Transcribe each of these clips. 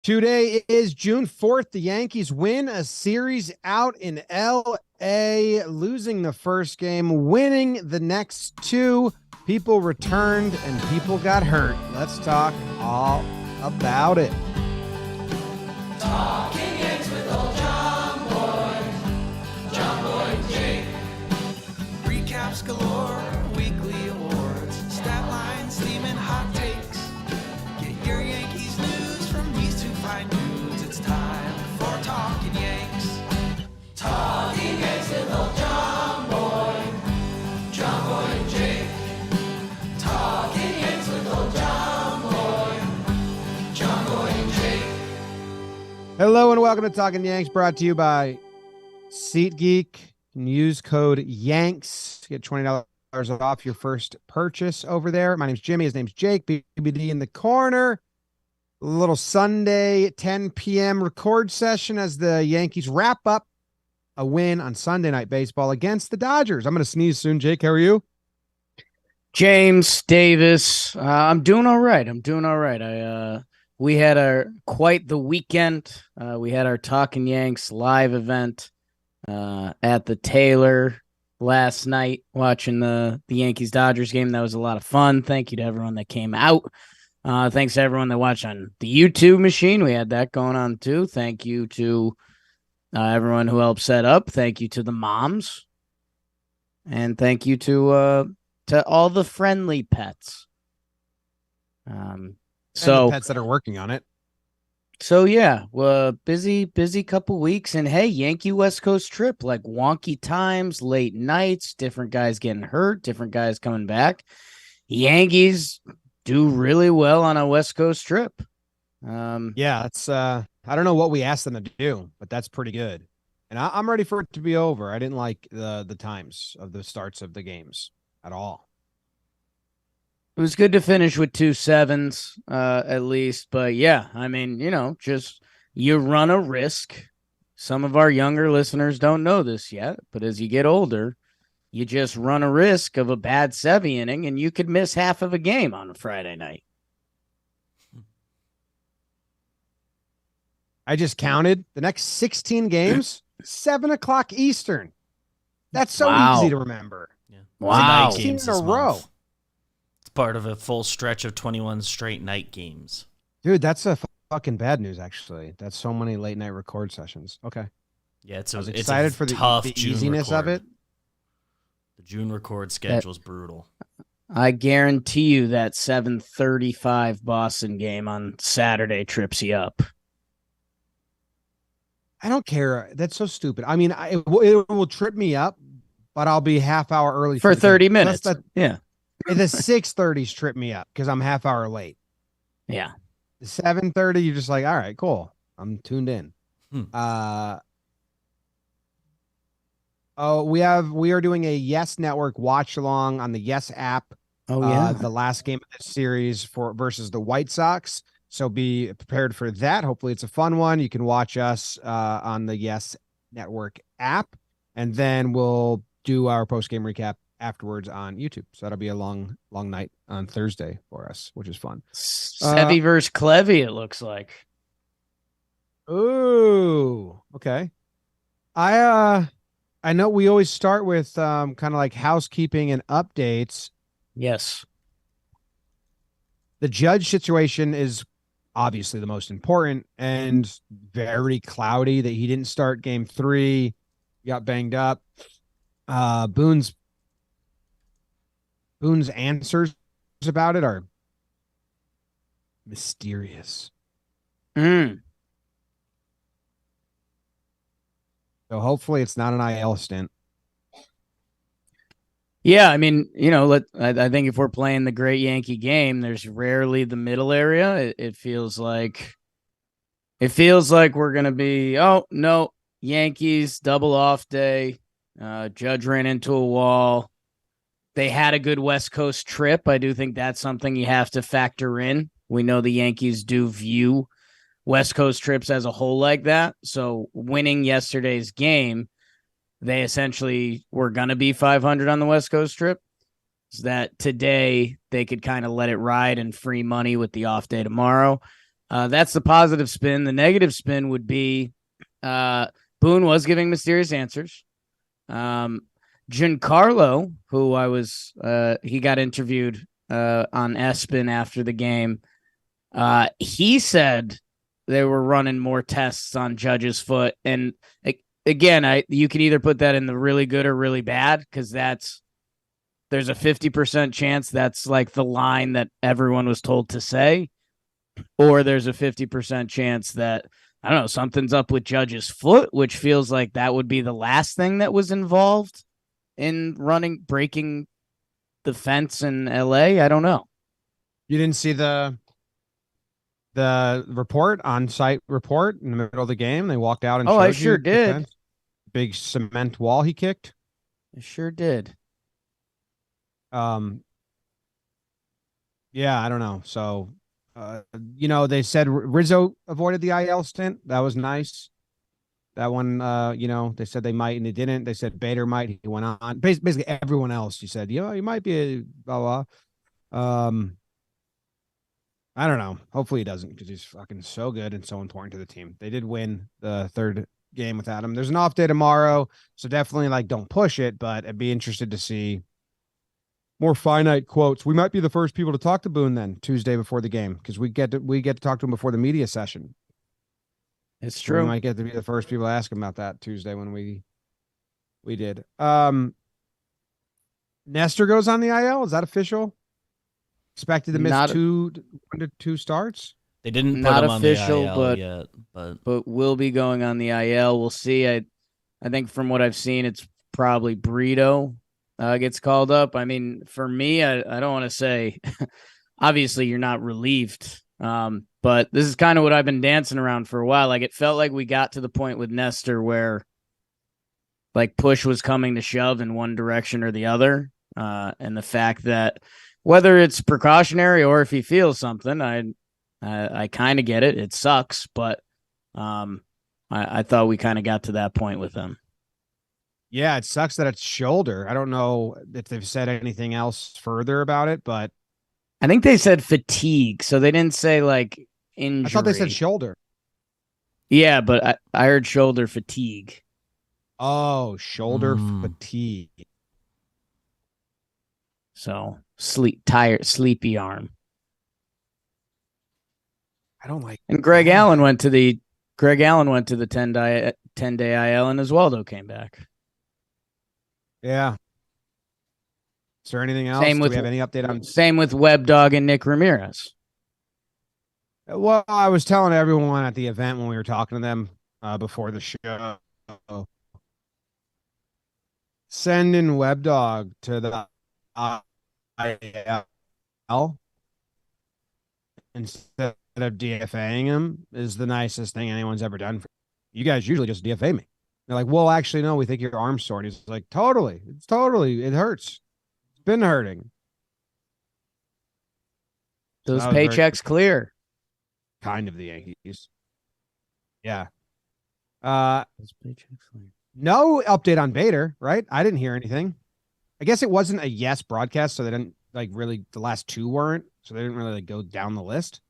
Today is June 4th. The Yankees win a series out in LA, losing the first game, winning the next two. People returned and people got hurt. Let's talk all about it. Talking Yanks with old John Boy, and Jake. Recaps galore, weekly awards, stat lines, theme, and hot takes. Get your Yankees news from these two fine dudes. It's time for Talkin' Yanks. Talking Yanks with old John Boy, and Jake. Talking Yanks with old John Boy, and Jake. Hello and welcome to Talking Yanks, brought to you by SeatGeek. You can use code YANKS to get $20 off your first purchase over there. My name's Jimmy. His name's Jake. BBD in the corner. A little Sunday 10 p.m. record session as the Yankees wrap up a win on Sunday Night Baseball against the Dodgers. I'm going to sneeze soon. Jake, how are you? James Davis. I'm doing all right. We had quite the weekend. We had our Talkin' Yanks live event at the Taylor last night, watching the Yankees Dodgers game. That was a lot of fun. Thank you to everyone that came out. Thanks to everyone that watched on the YouTube machine. We had that going on too. Thank you to everyone who helped set up. Thank you to the moms, and thank you to all the friendly pets. And the pets that are working on it. So yeah, busy couple weeks, and hey, Yankee West Coast trip, like wonky times, late nights, different guys getting hurt, different guys coming back. Yankees do really well on a West Coast trip. Yeah, it's I don't know what we asked them to do, but that's pretty good. And I'm ready for it to be over. I didn't like the times of the starts of the games at all. It was good to finish with 2 sevens, at least. But yeah, I mean, just you run a risk. Some of our younger listeners don't know this yet, but as you get older, you just run a risk of a bad Sevy inning, and you could miss half of a game on a Friday night. I just counted the next 16 games, 7 o'clock Eastern. That's so easy to remember. Yeah. Wow. 16 in a row. Part of a full stretch of 21 straight night games. Dude, that's a fucking bad news, actually. That's so many late night record sessions. Okay. Yeah, I was excited for the easiness of it. The June record schedule is brutal. I guarantee you that 7:35 Boston game on Saturday trips you up. I don't care. That's so stupid. I mean, it will trip me up, but I'll be half hour early for 30 minutes. Yeah. The 6:30s trip me up because I'm half hour late. Yeah. The 7:30, you're just like, all right, cool. I'm tuned in. We are doing a Yes Network watch along on the Yes app. Oh yeah. The last game of the series versus the White Sox. So be prepared for that. Hopefully it's a fun one. You can watch us on the Yes Network app, and then we'll do our post-game recap afterwards on YouTube. So that'll be a long night on Thursday for us, which is fun. Sevy versus Clevy, it looks like. Ooh, okay. I know we always start with kind of like housekeeping and updates. Yes. The Judge situation is obviously the most important and very cloudy that he didn't start game 3, got banged up. Boone's answers about it are mysterious. So hopefully it's not an IL stint. Yeah, I mean, I think if we're playing the great Yankee game, there's rarely the middle area. It feels like we're gonna be, oh no, Yankees double off day. Judge ran into a wall. They had a good West Coast trip. I do think that's something you have to factor in. We know the Yankees do view West Coast trips as a whole like that. So winning yesterday's game, they essentially were going to be 500 on the West Coast trip. So that today they could kind of let it ride and free money with the off day tomorrow. That's the positive spin. The negative spin would be Boone was giving mysterious answers. Giancarlo, who he got interviewed on ESPN after the game. He said they were running more tests on Judge's foot. And again, you can either put that in the really good or really bad, because there's a 50% chance that's like the line that everyone was told to say, or there's a 50% chance that, I don't know, something's up with Judge's foot, which feels like that would be the last thing that was involved in breaking the fence in LA. I don't know. You didn't see the on-site report in the middle of the game? They walked out and showed I sure did. Big cement wall he kicked. I sure did. Yeah, I don't know. So, they said Rizzo avoided the IL stint. That was nice. That one, they said they might and they didn't. They said Bader might. He went on. Basically, everyone else, he said, you might be a blah, blah. I don't know. Hopefully he doesn't, because he's fucking so good and so important to the team. They did win the third game without him. There's an off day tomorrow, so definitely don't push it, but I'd be interested to see more finite quotes. We might be the first people to talk to Boone then Tuesday before the game, because we get to talk to him before the media session. It's true. We might get to be the first people to ask him about that Tuesday when we did. Nestor goes on the IL. Is that official? Expected to miss 1 to 2 starts. They didn't put not him official, on the IL yet, but will be going on the IL. We'll see. I think from what I've seen, it's probably Brito gets called up. I mean, for me, I don't want to say. Obviously, you're not relieved, but this is kind of what I've been dancing around for a while. Like, it felt like we got to the point with Nestor where, push was coming to shove in one direction or the other, and the fact that, whether it's precautionary or if he feels something, I kind of get it. It sucks, but I thought we kind of got to that point with him. Yeah, it sucks that it's shoulder. I don't know if they've said anything else further about it, but I think they said fatigue, so they didn't say injury. I thought they said shoulder. Yeah, but I heard shoulder fatigue. Oh, shoulder fatigue. So sleepy arm. I don't like. And Greg Allen went to the 10-day IL, and Oswaldo came back. Yeah. Is there anything else? Do we have any update on? Same with Webdog and Nick Ramirez. Well, I was telling everyone at the event when we were talking to them before the show, send in Webdog to the IL instead of DFAing him is the nicest thing anyone's ever done. You guys usually just DFA me. They're like, well, actually, no, we think your arm's sore. And he's like, it hurts. It's been hurting. Those paychecks clear. Kind of the Yankees. Yeah. Those paychecks clear. No update on Bader, right? I didn't hear anything. I guess it wasn't a yes broadcast, so they didn't really, the last two weren't, so they didn't really go down the list.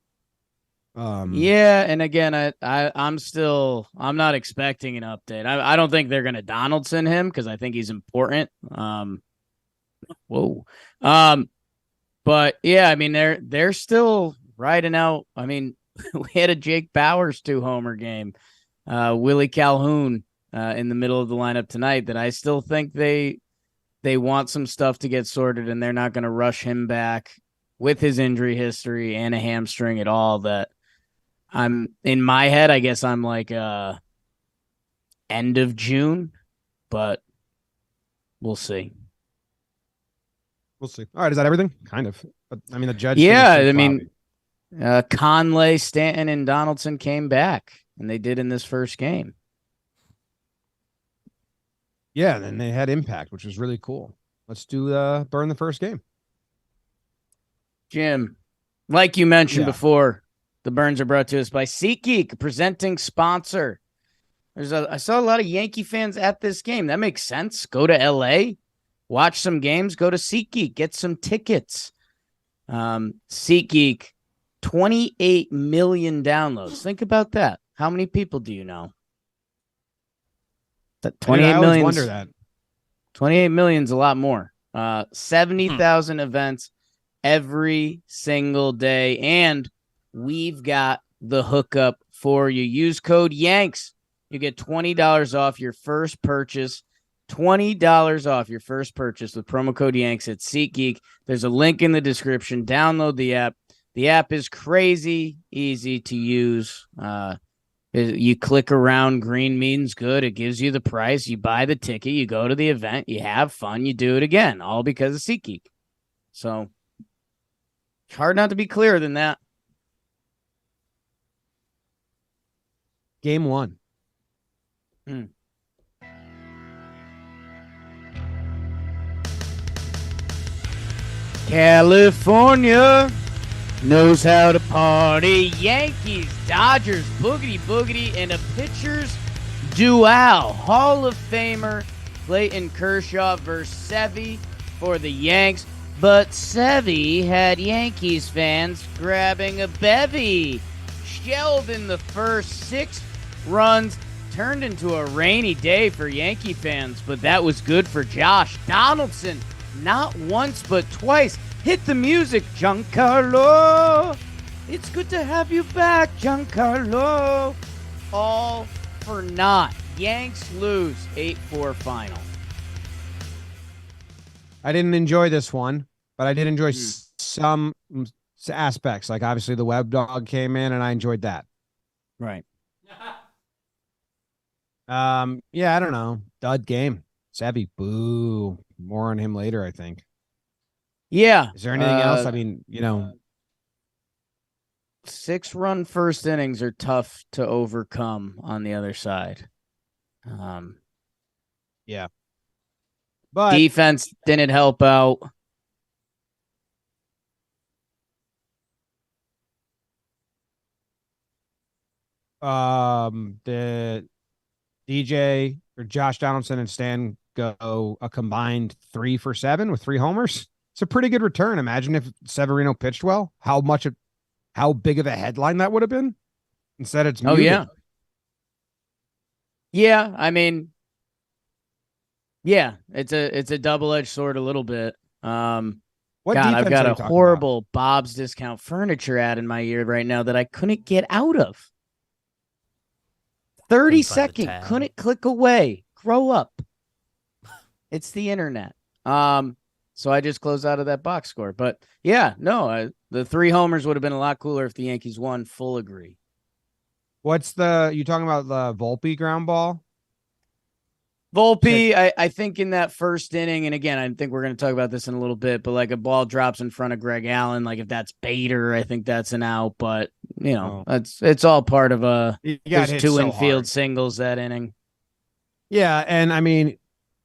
Yeah, and again, I'm not expecting an update. I don't think they're gonna Donaldson him because I think he's important. But yeah, I mean they're still riding out. I mean, we had a Jake Bauers 2-homer game. Willie Calhoun in the middle of the lineup tonight that I still think they want some stuff to get sorted, and they're not going to rush him back with his injury history and a hamstring at all. That I'm in my head, I guess I'm end of June, but we'll see. We'll see. All right, is that everything? Kind of. I mean, the Judge. Yeah, I mean, Conley, Stanton, and Donaldson came back, and they did in this first game. Yeah, and then they had impact, which was really cool. Let's do burn the first game. Jim, like you mentioned before, the burns are brought to us by SeatGeek, presenting sponsor. I saw a lot of Yankee fans at this game. That makes sense. Go to LA, watch some games, go to SeatGeek, get some tickets. SeatGeek 28 million downloads. Think about that. How many people do you know? That 28 million. Wonder that. 28 million is a lot more. 70,000 events every single day. And we've got the hookup for you. Use code YANKS. You get $20 off your first purchase. $20 off your first purchase with promo code YANKS at SeatGeek. There's a link in the description. Download the app. The app is crazy easy to use. You click around, green means good. It gives you the price. You buy the ticket. You go to the event. You have fun. You do it again, all because of SeatGeek. So it's hard not to be clearer than that. Game 1. California knows how to party. Yankees, Dodgers, boogity boogity, and a pitcher's duel. Hall of Famer Clayton Kershaw versus Sevy for the Yanks. But Sevy had Yankees fans grabbing a bevy. Shelled in the first 6 runs. Turned into a rainy day for Yankee fans, but that was good for Josh Donaldson. Not once, but twice. Hit the music, Giancarlo. It's good to have you back, Giancarlo. All for naught. Yanks lose 8-4 final. I didn't enjoy this one, but I did enjoy some aspects. Like, obviously, the Webdog came in, and I enjoyed that. Right. Yeah, I don't know. Dud game. Sevy, boo. More on him later, I think. Yeah. Is there anything else? I mean, 6-run first innings are tough to overcome on the other side. Yeah. But defense didn't help out. The DJ or Josh Donaldson and Stan go a combined 3 for 7 with 3 homers. It's a pretty good return. Imagine if Severino pitched well, how big of a headline that would have been. Instead, it's muted. Oh yeah. Yeah, I mean, yeah, it's a double-edged sword a little bit. What God, I've got a talking horrible about? Bob's Discount Furniture ad in my ear right now that I couldn't get out of. 30-second, couldn't click away. Grow up. It's the internet. So I just closed out of that box score. But yeah, the 3 homers would have been a lot cooler if the Yankees won. Full agree. What's you talking about the Volpe ground ball? Volpe, I think in that first inning, and again, I think we're going to talk about this in a little bit, but like a ball drops in front of Greg Allen, like if that's Bader, I think that's an out, but it's all part of there's 2 infield singles that inning. Yeah, and I mean,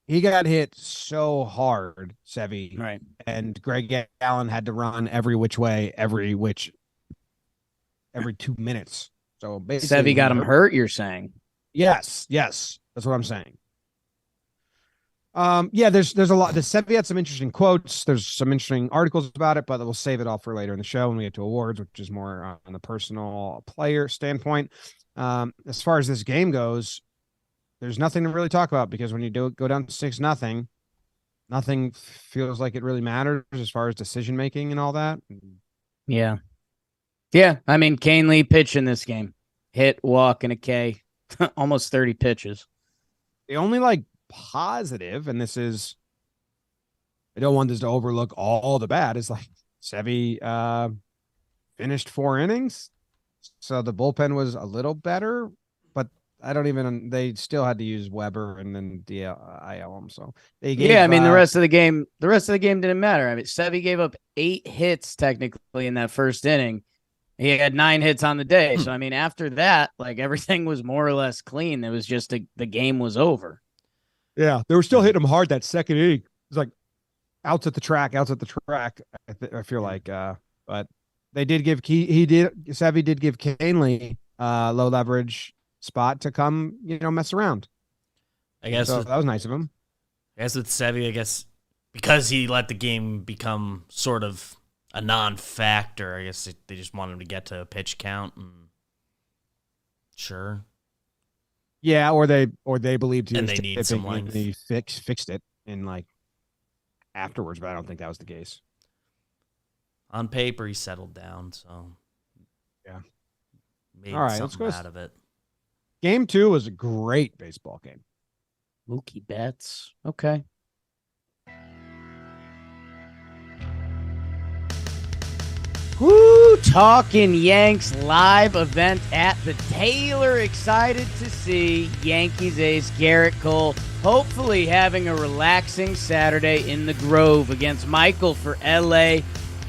he got hit so hard, Sevy. Right. And Greg Allen had to run every which way, every 2 minutes. So basically, Sevy got him hurt, you're saying? Yes. That's what I'm saying. Yeah, there's a lot. The Sevy had some interesting quotes. There's some interesting articles about it, but we'll save it all for later in the show when we get to awards, which is more on the personal player standpoint. As far as this game goes, there's nothing to really talk about because when you go down 6-0, nothing feels like it really matters as far as decision making and all that. Yeah. Yeah. I mean, Kane Lee pitched in this game. Hit, walk, and a K. Almost 30 pitches. The only positive, and this is, I don't want this to overlook all the bad, is Sevy finished 4 innings. So the bullpen was a little better, but they still had to use Weber and then IL him. So they gave, the rest of the game didn't matter. I mean, Sevy gave up 8 hits technically in that first inning. He had 9 hits on the day. So, I mean, after that, everything was more or less clean. It was just the game was over. Yeah, they were still hitting him hard that second inning. It was like outs at the track. I feel like, but they did give Sevy did give Canely low leverage spot to come, mess around. I guess so that was nice of him. I guess with Sevy, because he let the game become sort of a non-factor. I guess they just want him to get to a pitch count. And sure. Yeah, or they believed he And was they need some tipping and length. he fixed it in like afterwards, but I don't think that was the case. On paper, he settled down, so yeah, made all right, something out of it. Game 2 was a great baseball game. Mookie Betts. Okay. Woo! Talkin' Yanks live event at the Taylor. Excited to see Yankees ace Garrett Cole hopefully having a relaxing Saturday in the Grove against Michael for LA.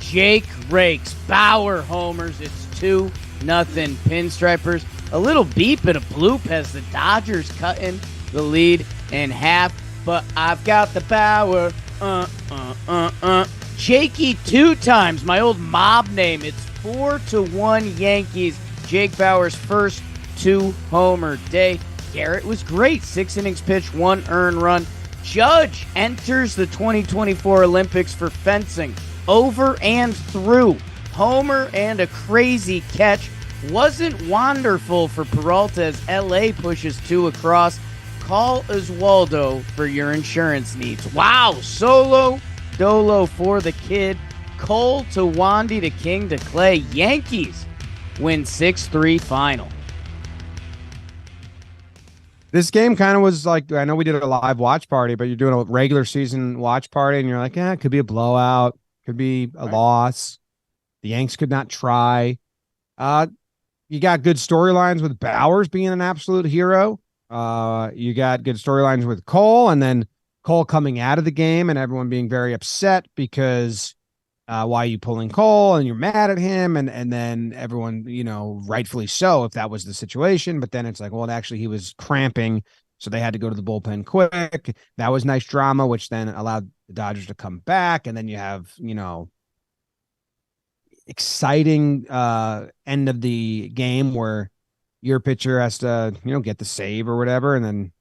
Jake rakes. Bauer homers. It's 2-0 Pinstripers. A little beep and a bloop as the Dodgers cutting the lead in half. But I've got the Bauer. Jakey 2 times, my old mob name. It's 4-1 Yankees. Jake Bauer's first 2-homer day. Garrett was great. 6 innings pitched, 1 earned run. Judge enters the 2024 Olympics for fencing. Over and through. Homer and a crazy catch. Wasn't wonderful for Peralta as LA pushes 2 across. Call Oswaldo for your insurance needs. Wow, solo dolo for the kid. Cole to Wandy to King to Clay. Yankees win 6-3 final. This game kind of was like, I know we did a live watch party, but you're doing a regular season watch party and you're like, it could be a blowout, could be a loss. The Yanks could not try. You got good storylines with Bauers being an absolute hero. You got good storylines with Cole, and then Cole coming out of the game and everyone being very upset because why are you pulling Cole and you're mad at him, and then everyone, rightfully so if that was the situation, but then it's like, well, actually he was cramping, so they had to go to the bullpen quick. That was nice drama, which then allowed the Dodgers to come back, and then you have, exciting end of the game where your pitcher has to, get the save or whatever, and then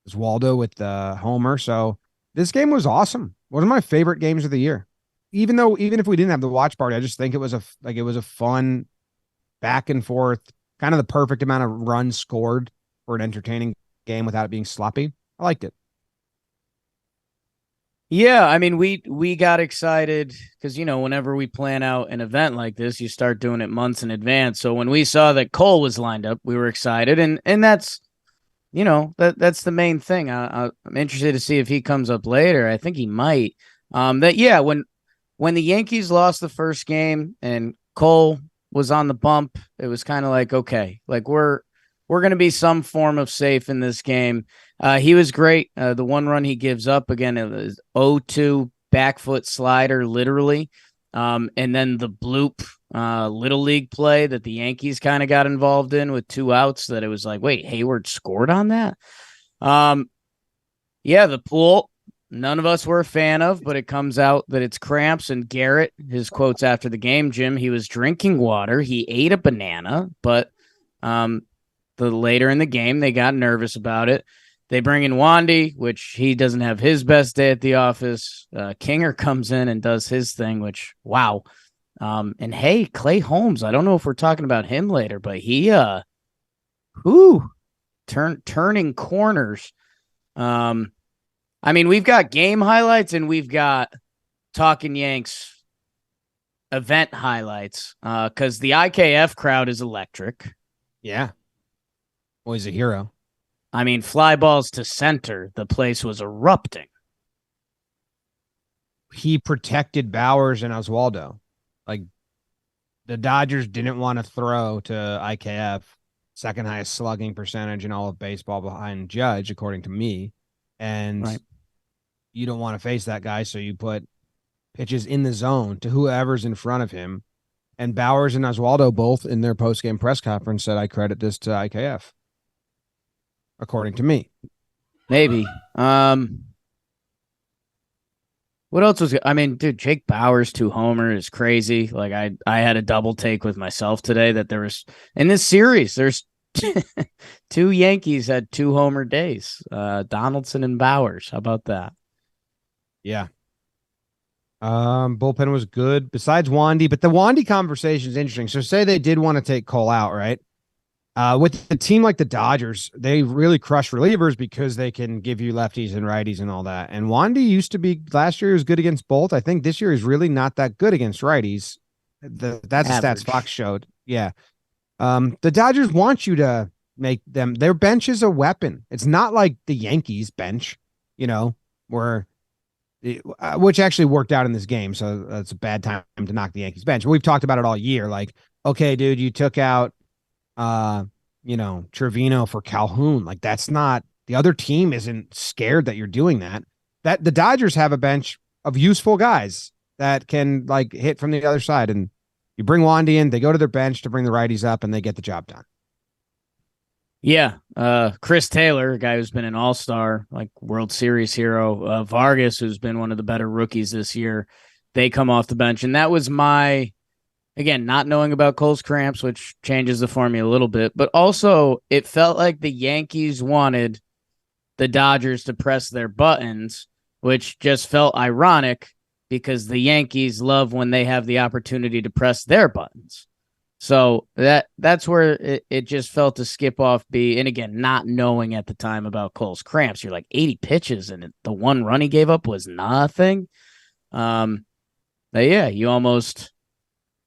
Oswaldo with the homer. So this game was awesome. One of my favorite games of the year. Even if we didn't have the watch party, I just think it was a fun back and forth, kind of the perfect amount of runs scored for an entertaining game without it being sloppy. I liked it. Yeah, I mean, we got excited because, whenever we plan out an event like this, you start doing it months in advance. So when we saw that Cole was lined up, we were excited. And that's, that's the main thing. I'm interested to see if he comes up later. I think he might. When the Yankees lost the first game and Cole was on the bump, it was kind of like, okay, like we're going to be some form of safe in this game. He was great. The one run he gives up, again, it was 0-2 back foot slider, literally. And then the bloop little league play that the Yankees kind of got involved in with 2 outs that it was like, wait, Hayward scored on that? Yeah, the pool, none of us were a fan of, but it comes out that it's cramps. And Garrett, his quotes after the game, Jim, he was drinking water. He ate a banana, but the later in the game, they got nervous about it. They bring in Wandy, which he doesn't have his best day at the office. Kinger comes in and does his thing, which, wow. And hey, Clay Holmes, I don't know if we're talking about him later, but he, turning corners. I mean, we've got game highlights and we've got Talkin' Yanks event highlights because the IKF crowd is electric. Yeah. Well, he's a hero. I mean, fly balls to center. The place was erupting. He protected Bauers and Oswaldo. Like, the Dodgers didn't want to throw to IKF, second highest slugging percentage in all of baseball behind Judge, according to me. And you don't want to face that guy, so you put pitches in the zone to whoever's in front of him. And Bauers and Oswaldo both in their post-game press conference said, I credit this to IKF. According to me. Maybe. What else was good? I mean, dude, Jake Bauers 2-homer is crazy. Like I had a double take with myself today that there was in this series, there's 2 Yankees had 2-homer days. Donaldson and Bauers. How about that? Yeah. Bullpen was good besides Wandy, but the Wandy conversation is interesting. So say they did want to take Cole out, right? With a team like the Dodgers, they really crush relievers because they can give you lefties and righties and all that. And Wandy used to be last year, he was good against both. I think this year is really not that good against righties. That's the stats Fox showed. Yeah. The Dodgers want you to make them, their bench is a weapon. It's not like the Yankees bench, where which actually worked out in this game. So that's a bad time to knock the Yankees bench. But we've talked about it all year. Like, okay, dude, you took out, Trevino for Calhoun. Like, that's not, the other team isn't scared that you're doing that. That the Dodgers have a bench of useful guys that can like hit from the other side. And you bring Wandy in, they go to their bench to bring the righties up, and they get the job done. Yeah. Chris Taylor, a guy who's been an all-star, like World Series hero, Vargas, who's been one of the better rookies this year, they come off the bench. And that was again, not knowing about Cole's cramps, which changes the formula a little bit, but also it felt like the Yankees wanted the Dodgers to press their buttons, which just felt ironic because the Yankees love when they have the opportunity to press their buttons. So that's where it just felt to skip off B. And again, not knowing at the time about Cole's cramps, you're like 80 pitches and the one run he gave up was nothing. But yeah, you almost,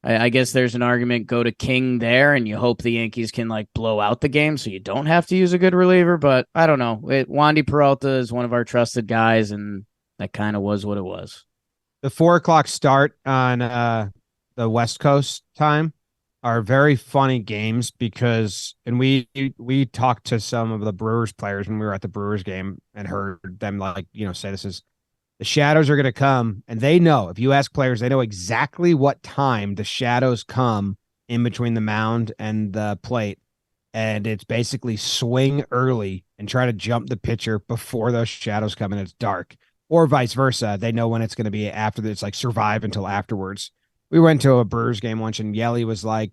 I guess there's an argument, go to King there and you hope the Yankees can like blow out the game so you don't have to use a good reliever. But I don't know. Wandy Peralta is one of our trusted guys, and that kind of was what it was. The 4:00 start on the West Coast time are very funny games because, and we talked to some of the Brewers players when we were at the Brewers game and heard them say this is, the shadows are going to come, and they know, if you ask players, they know exactly what time the shadows come in between the mound and the plate. And it's basically swing early and try to jump the pitcher before those shadows come and it's dark, or vice versa. They know when it's going to be after. It's like survive until afterwards. We went to a Brewers game once, and Yelly was like,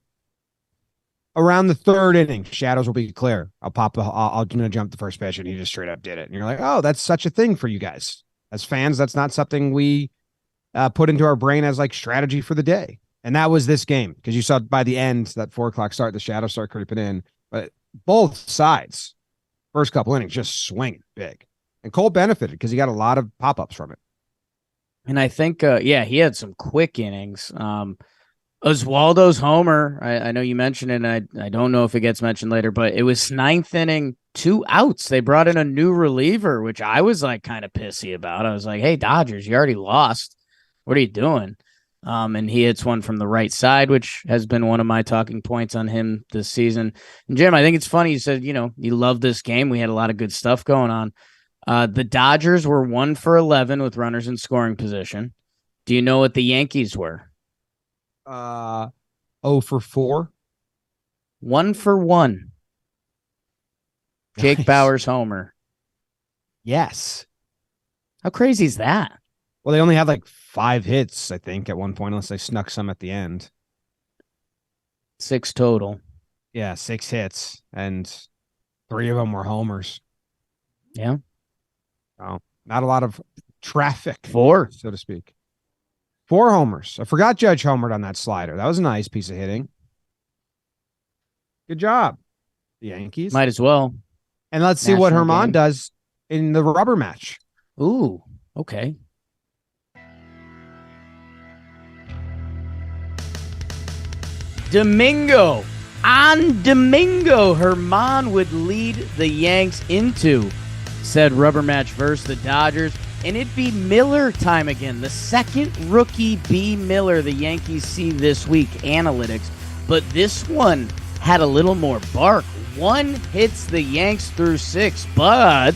around the third inning, shadows will be clear. I'm going to jump the first pitch, and he just straight up did it. And you're like, oh, that's such a thing for you guys. As fans, that's not something we put into our brain as like strategy for the day. And that was this game, because you saw by the end, that 4:00 start, the shadows start creeping in. But both sides, first couple innings, just swinging big. And Cole benefited because he got a lot of pop-ups from it. And I think, he had some quick innings. Oswaldo's homer, I know you mentioned it, and I don't know if it gets mentioned later, but it was ninth inning, 2 outs. They brought in a new reliever, which I was like kind of pissy about. I was like, hey, Dodgers, you already lost. What are you doing? And he hits one from the right side, which has been one of my talking points on him this season. And Jim, I think it's funny. You said, you love this game. We had a lot of good stuff going on. The Dodgers were 1 for 11 with runners in scoring position. Do you know what the Yankees were? 0 for 4. 1 for 1. Jake Nice. Bauers homer. Yes. How crazy is that? Well, they only had like 5 hits, I think, at one point, unless they snuck some at the end. 6 total. Yeah, 6 hits, and 3 of them were homers. Yeah. Oh, not a lot of traffic, 4, so to speak. 4 homers. I forgot Judge homered on that slider. That was a nice piece of hitting. Good job, the Yankees. might as well. And let's see what National Herman game. does in the rubber match. Ooh, okay. Domingo. On Domingo, Herman would lead the Yanks into said rubber match versus the Dodgers. And it'd be Miller time again. The second rookie B. Miller the Yankees see this week, analytics. But this one had a little more bark. 1 hits the Yanks through 6, but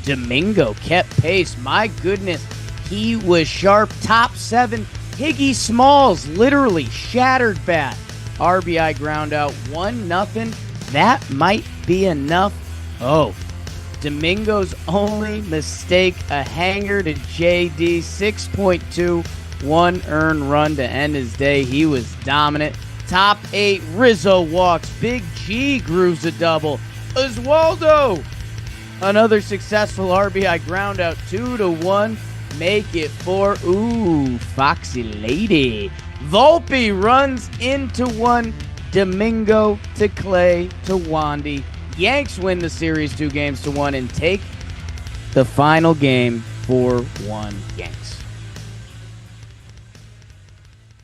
Domingo kept pace. My goodness, he was sharp. Top 7, Higgy Smalls, literally shattered bat. RBI ground out, 1-0. That might be enough. Oh, Domingo's only mistake, a hanger to JD, 6.2, 1 earned run to end his day. He was dominant. Top 8, Rizzo walks. Big G grooves a double. Oswaldo, another successful RBI ground out, 2-1. make it 4. Ooh, Foxy Lady. Volpe runs into 1. Domingo to Clay to Wandy. Yanks win the series 2-1 and take the final game 4-1 Yanks.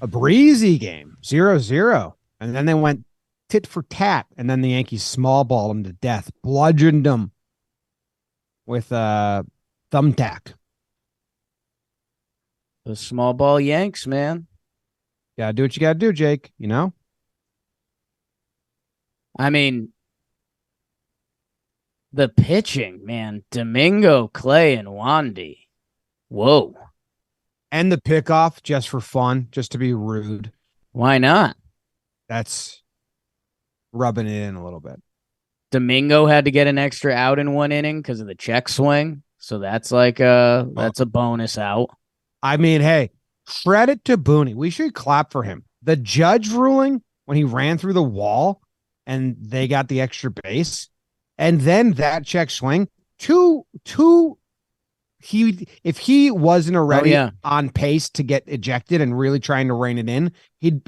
A breezy game, 0-0. And then they went tit for tat. And then the Yankees small balled them to death, bludgeoned them with a thumbtack. The small ball Yanks, man. Gotta do what you gotta do, Jake, you know? I mean, the pitching, man. Domingo, Clay, and Wandy. Whoa. And the pickoff just for fun, just to be rude. Why not? That's rubbing it in a little bit. Domingo had to get an extra out in 1 inning because of the check swing. So that's like that's a bonus out. I mean, hey, credit to Booney. We should clap for him. The judge ruling when he ran through the wall and they got the extra base, and then that check swing, if he wasn't already on pace to get ejected and really trying to rein it in, he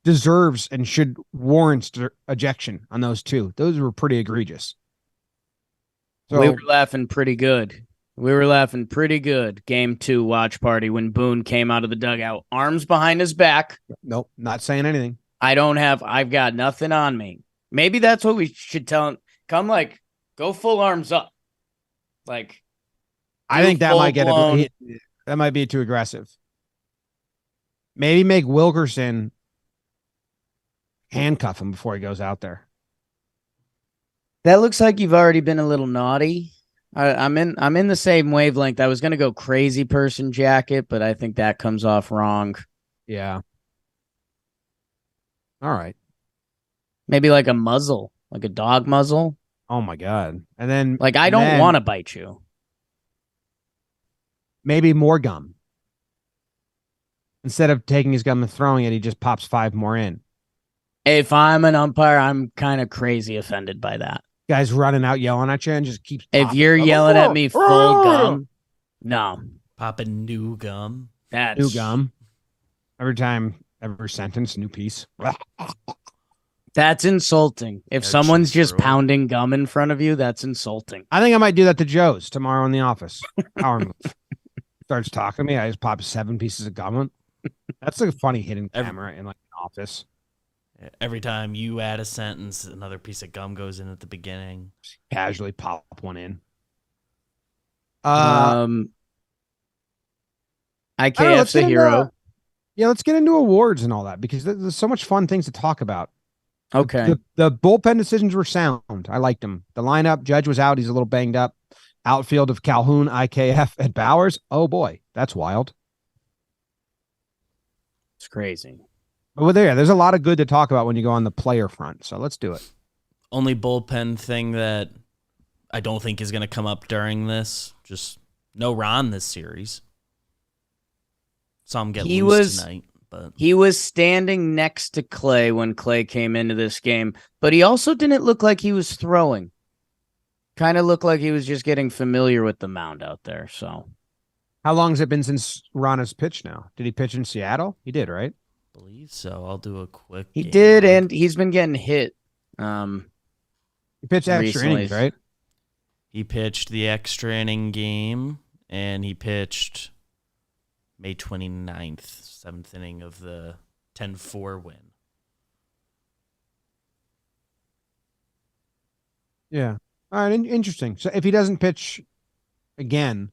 deserves and should warrant ejection on those two. Those were pretty egregious. So, we were laughing pretty good. Game 2 watch party when Boone came out of the dugout, arms behind his back. Nope, not saying anything. I've got nothing on me. Maybe that's what we should tell him. Come go full arms up. I think that might be too aggressive. Maybe make Wilkerson handcuff him before he goes out there. That looks like you've already been a little naughty. I'm in the same wavelength. I was gonna go crazy person jacket, but I think that comes off wrong. Yeah. All right. Maybe like a muzzle, like a dog muzzle. Oh my God. And then I don't want to bite you. Maybe more gum. Instead of taking his gum and throwing it, he just pops 5 more in. If I'm an umpire, I'm kind of crazy offended by that. Guys running out yelling at you and just keeps if you're yelling at me full gum, no. Popping new gum. That's new gum. Every sentence, new piece. That's insulting. If someone's just pounding gum in front of you, that's insulting. I think I might do that to Joe's tomorrow in the office. Power move. Starts talking to me, I just pop 7 pieces of gum. That's a funny hidden camera in an office. Every time you add a sentence, another piece of gum goes in at the beginning. Casually pop one in. IKF's the hero. Let's get into awards and all that because there's so much fun things to talk about. Okay. The bullpen decisions were sound. I liked them. The lineup, Judge was out. He's a little banged up. Outfield of Calhoun, IKF, and Bauers. Oh, boy. That's wild. It's crazy. But there's a lot of good to talk about when you go on the player front. So let's do it. Only bullpen thing that I don't think is going to come up during this. Just no Ron this series. Saw him get loose tonight. But he was standing next to Clay when Clay came into this game, but he also didn't look like he was throwing. Kind of looked like he was just getting familiar with the mound out there. So, how long has it been since Ron has pitched now? Did he pitch in Seattle? He did, right? I believe so. I'll do a quick. He did, and he's been getting hit. He pitched extra innings, right? He pitched the extra inning game, and he pitched May 29th, 7th inning of the 10-4 win. Yeah. All right, interesting. So if he doesn't pitch again,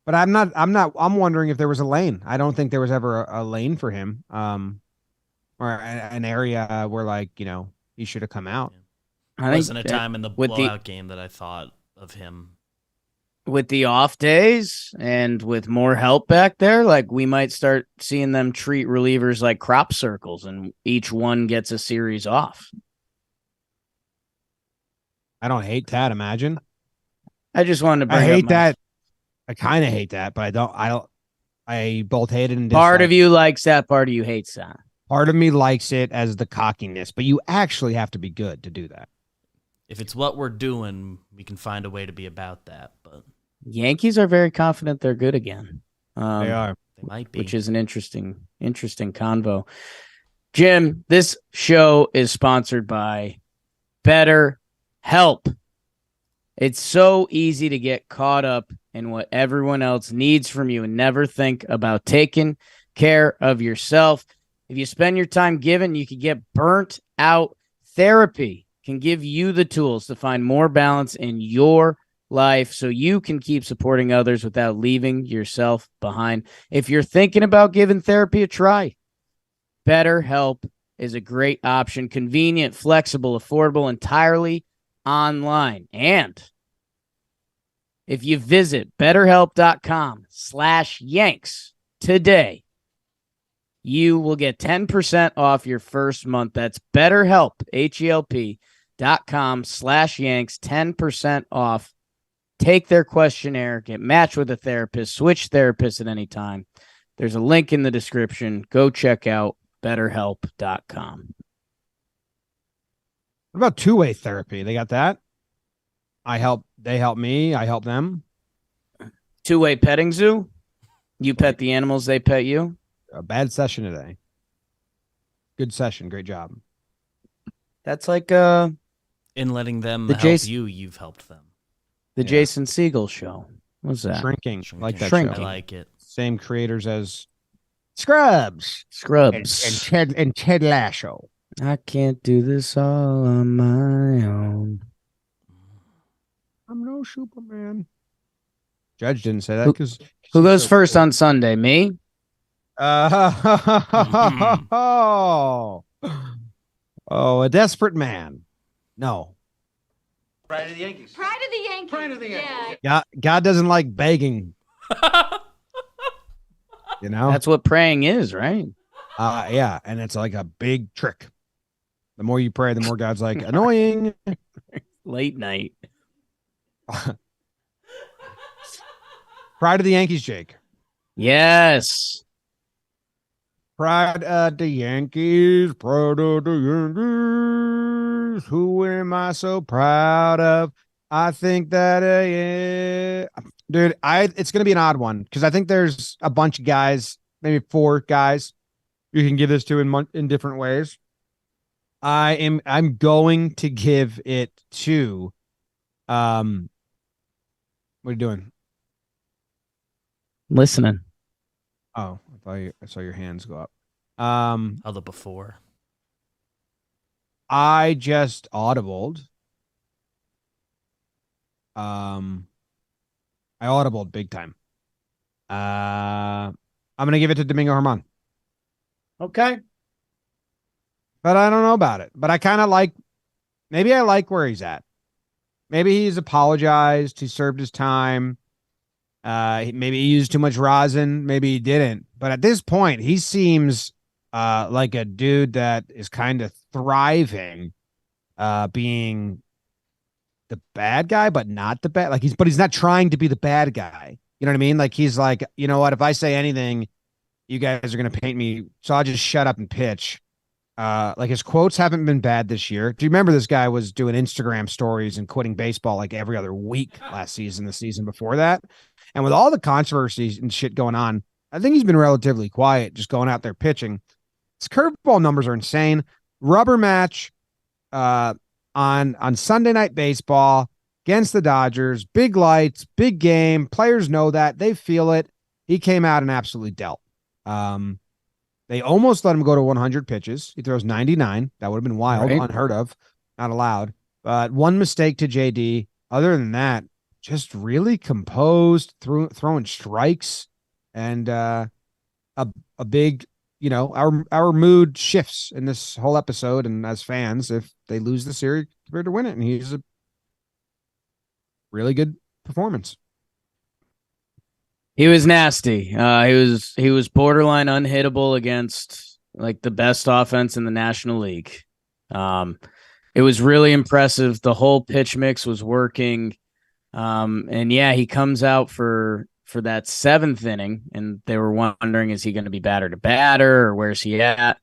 but I'm wondering if there was a lane. I don't think there was ever a lane for him, or an area where he should have come out. Yeah. There wasn't a time in the blowout game that I thought of him. With the off days and with more help back there, we might start seeing them treat relievers like crop circles and each one gets a series off. I don't hate that. Imagine. I just wanted to bring I hate that. I kind of hate that, but I both hate it and dislike. Part of you likes that. Part of you hates that. Part of me likes it as the cockiness, but you actually have to be good to do that. If it's what we're doing, we can find a way to be about that. But Yankees are very confident they're good again. They are. They might be. Which is an interesting convo. Jim, this show is sponsored by BetterHelp. It's so easy to get caught up in what everyone else needs from you and never think about taking care of yourself. If you spend your time giving, you can get burnt out. Therapy can give you the tools to find more balance in your life so you can keep supporting others without leaving yourself behind. If you're thinking about giving therapy a try, BetterHelp is a great option. Convenient, flexible, affordable, entirely online. And if you visit betterhelp.com/Yanks today, you will get 10% off your first month. That's BetterHelp, HELP.com/Yanks, 10% off. Take their questionnaire, get matched with a therapist, switch therapists at any time. There's a link in the description. Go check out betterhelp.com. What about two-way therapy? They got that? They help me, I help them. Two-way petting zoo? You pet the animals, they pet you? A bad session today. Good session, great job. That's like in letting them help you, you've helped them. The Jason Segel show. What's that? Shrinking. Like that Shrinking. show. I like it. Same creators as Scrubs. And Ted Lasso. I can't do this all on my own. I'm no Superman. Judge didn't say that because who goes first on Sunday? Me? Oh, a desperate man. No. Pride of the Yankees. Pride of the Yankees. Pride of the Yankees. Yeah. God doesn't like begging. You know? That's what praying is, right? Yeah, and it's like a big trick. The more you pray, the more God's like, annoying. Late night. Pride of the Yankees, Jake. Yes. Pride of the Yankees, pride of the Yankees. Who am I so proud of? I think that, dude, it's going to be an odd one because I think there's a bunch of guys, maybe 4 guys you can give this to in different ways. I'm going to give it to, what are you doing? Listening. Oh, I saw your hands go up. How the before? I just audibled. I audibled big time. I'm gonna give it to Domingo Germán. Okay. But I don't know about it. But I kind of maybe I like where he's at. Maybe he's apologized. He served his time. Maybe he used too much rosin. Maybe he didn't. But at this point, he seems like a dude that is kind of thriving, being the bad guy, but not the bad. But he's not trying to be the bad guy. You know what I mean? Like he's like, you know what? If I say anything, you guys are gonna paint me. So I'll just shut up and pitch. Like his quotes haven't been bad this year. Do you remember this guy was doing Instagram stories and quitting baseball like every other week last season, the season before that? And with all the controversies and shit going on, I think he's been relatively quiet, just going out there pitching. His curveball numbers are insane. Rubber match on Sunday Night Baseball against the Dodgers. Big lights, big game. Players know that. They feel it. He came out and absolutely dealt. They almost let him go to 100 pitches. He throws 99. That would have been wild, right? Unheard of, not allowed. But one mistake to JD. Other than that, just really composed, throwing strikes, and a big, our mood shifts in this whole episode. And as fans, if they lose the series, compared to win it, and he's a really good performance. He was nasty. He was borderline unhittable against like the best offense in the National League. It was really impressive. The whole pitch mix was working. And yeah, he comes out for that 7th inning, and they were wondering, is he going to be batter to batter or where's he at?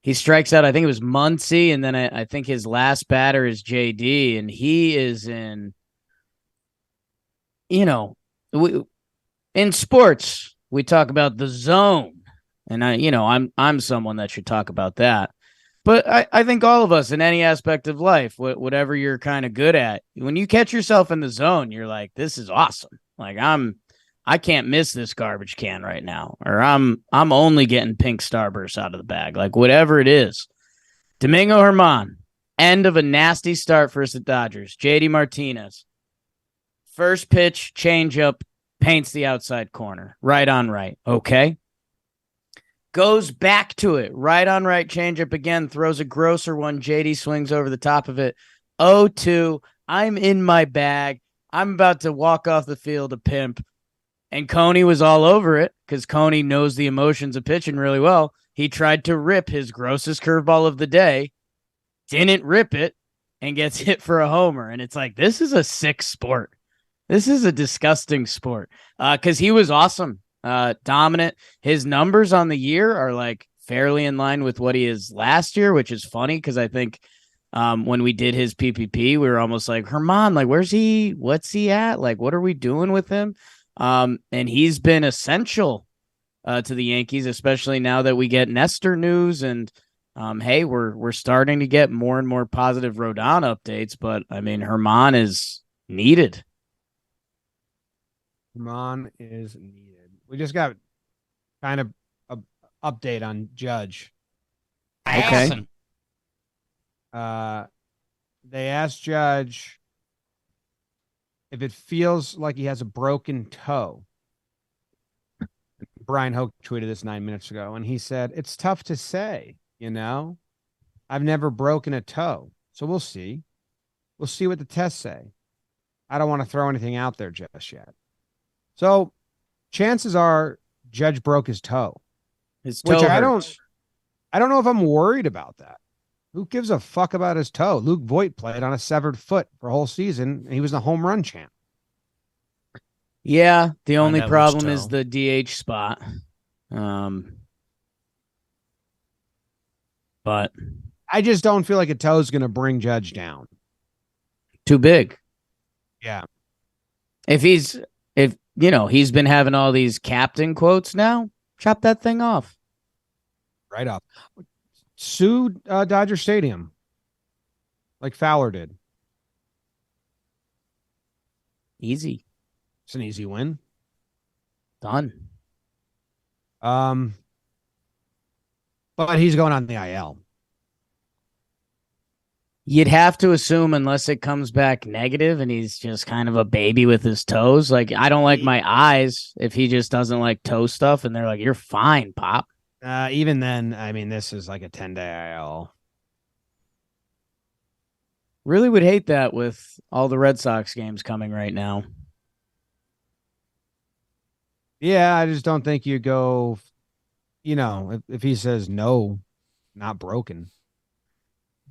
He strikes out, I think it was Muncy, and then I think his last batter is JD, and he is in in sports, we talk about the zone. And I'm someone that should talk about that. But I think all of us in any aspect of life, whatever you're kind of good at, when you catch yourself in the zone, you're like, this is awesome. Like I can't miss this garbage can right now, or I'm only getting pink Starburst out of the bag, like whatever it is. Domingo Germán, end of a nasty start for the Dodgers. JD Martinez, first pitch, changeup, paints the outside corner, right on right. Okay. Goes back to it, right on right, changeup again, throws a grosser one. JD swings over the top of it. 0-2. I'm in my bag. I'm about to walk off the field a pimp. And Coney was all over it because Coney knows the emotions of pitching really well. He tried to rip his grossest curveball of the day, didn't rip it, and gets hit for a homer. And it's like, this is a sick sport. This is a disgusting sport because he was awesome. Dominant. His numbers on the year are like fairly in line with what he is last year, which is funny because I think when we did his PPP, we were almost like, Germán, like, where's he? What's he at? Like, what are we doing with him? And he's been essential to the Yankees, especially now that we get Nestor news. And hey, we're starting to get more and more positive Rodon updates. But I mean, Germán is needed. Germán is needed. We just got kind of a update on Judge. Okay. They asked Judge if it feels like he has a broken toe. Brian Hoke tweeted this 9 minutes ago, and he said, it's tough to say, I've never broken a toe. So we'll see. We'll see what the tests say. I don't want to throw anything out there just yet. So chances are Judge broke his toe. His toe which hurts. I don't know if I'm worried about that. Who gives a fuck about his toe? Luke Voit played on a severed foot for a whole season, and he was the home run champ. Yeah, the only problem is the DH spot. But I just don't feel like a toe is going to bring Judge down. Too big. Yeah. If he's been having all these captain quotes now, chop that thing off. Right up. Sue Dodger Stadium like Fowler did. Easy. It's an easy win. Done. But he's going on the IL. You'd have to assume, unless it comes back negative and he's just kind of a baby with his toes. Like, I don't like my eyes if he just doesn't like toe stuff, and they're like, you're fine, Pop. Even then, I mean, this is like a 10-day IL. Really would hate that with all the Red Sox games coming right now. Yeah, I just don't think you go, if he says no, not broken.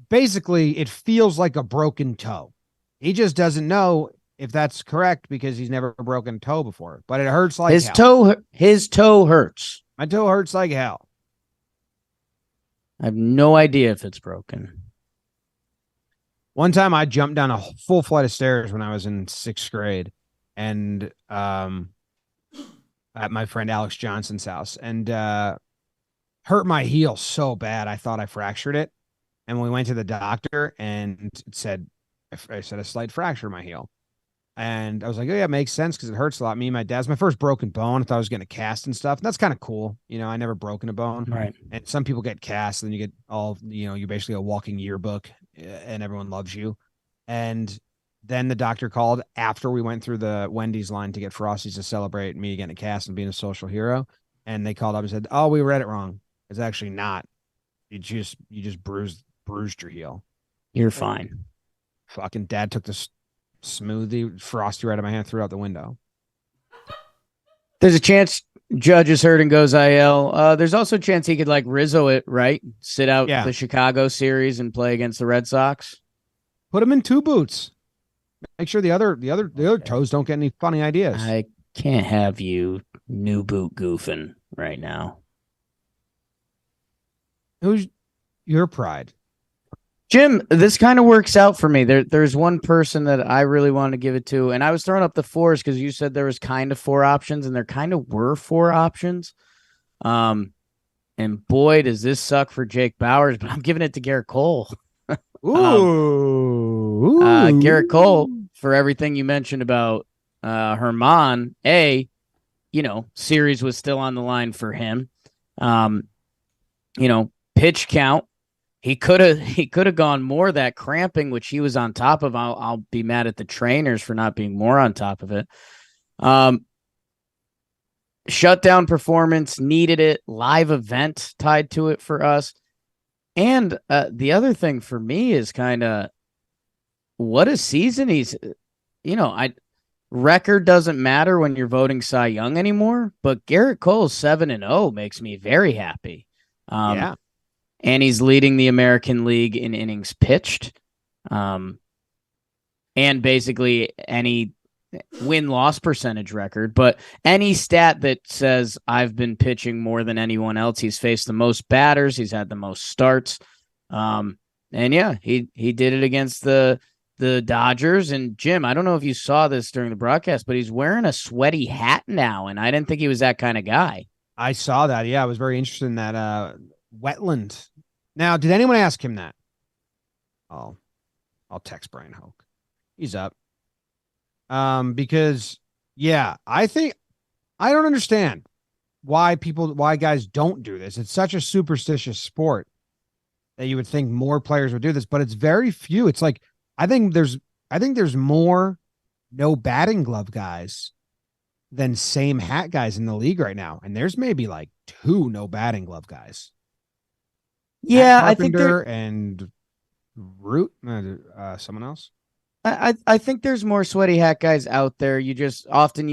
Basically, it feels like a broken toe. He just doesn't know if that's correct because he's never broken a toe before. But it hurts like hell. His toe hurts. My toe hurts like hell. I have no idea if it's broken. One time I jumped down a full flight of stairs when I was in 6th grade, and at my friend Alex Johnson's house, and hurt my heel so bad I thought I fractured it. And we went to the doctor, and it said, I said a slight fracture in my heel. And I was like, oh, yeah, it makes sense because it hurts a lot. Me and my dad's my first broken bone. I thought I was getting a cast and stuff. And that's kind of cool. I never broken a bone. Right. And some people get cast, and you get all, you're basically a walking yearbook, and everyone loves you. And then the doctor called after we went through the Wendy's line to get Frosties to celebrate me getting a cast and being a social hero. And they called up and said, oh, we read it wrong. It's actually not. You just bruised your heel. You're fine. Fucking dad took the smoothie Frosty right out of my hand, threw out the window. There's a chance Judge is hurt and goes IL. There's also a chance he could like Rizzo it, right? Sit out the Chicago series and play against the Red Sox. Put him in 2 boots. Make sure the other toes don't get any funny ideas. I can't have you new boot goofing right now. Who's your pride? Jim, this kind of works out for me. There's one person that I really want to give it to, and I was throwing up the fours because you said there was kind of 4 options, and there kind of were 4 options. And boy, does this suck for Jake Bauers, but I'm giving it to Garrett Cole. Garrett Cole, for everything you mentioned about Herman, series was still on the line for him. Pitch count. He could have gone more. That cramping, which he was on top of. I'll be mad at the trainers for not being more on top of it. Shutdown performance, needed it. Live event tied to it for us. And the other thing for me is kind of what a season he's. Record doesn't matter when you're voting Cy Young anymore. But Garrett Cole's 7-0 makes me very happy. Yeah. And he's leading the American League in innings pitched. And basically any win-loss percentage record. But any stat that says I've been pitching more than anyone else, he's faced the most batters. He's had the most starts. And yeah, he did it against the Dodgers. And Jim, I don't know if you saw this during the broadcast, but he's wearing a sweaty hat now. And I didn't think he was that kind of guy. I saw that. Yeah, I was very interested in that wetland. Now, did anyone ask him that? I'll text Brian Hoke. He's up. Because I think I don't understand why guys don't do this. It's such a superstitious sport that you would think more players would do this, but it's very few. It's like I think there's more no batting glove guys than same hat guys in the league right now, and there's maybe like 2 no batting glove guys. Yeah, I think and Root, someone else. I think there's more sweaty hat guys out there. You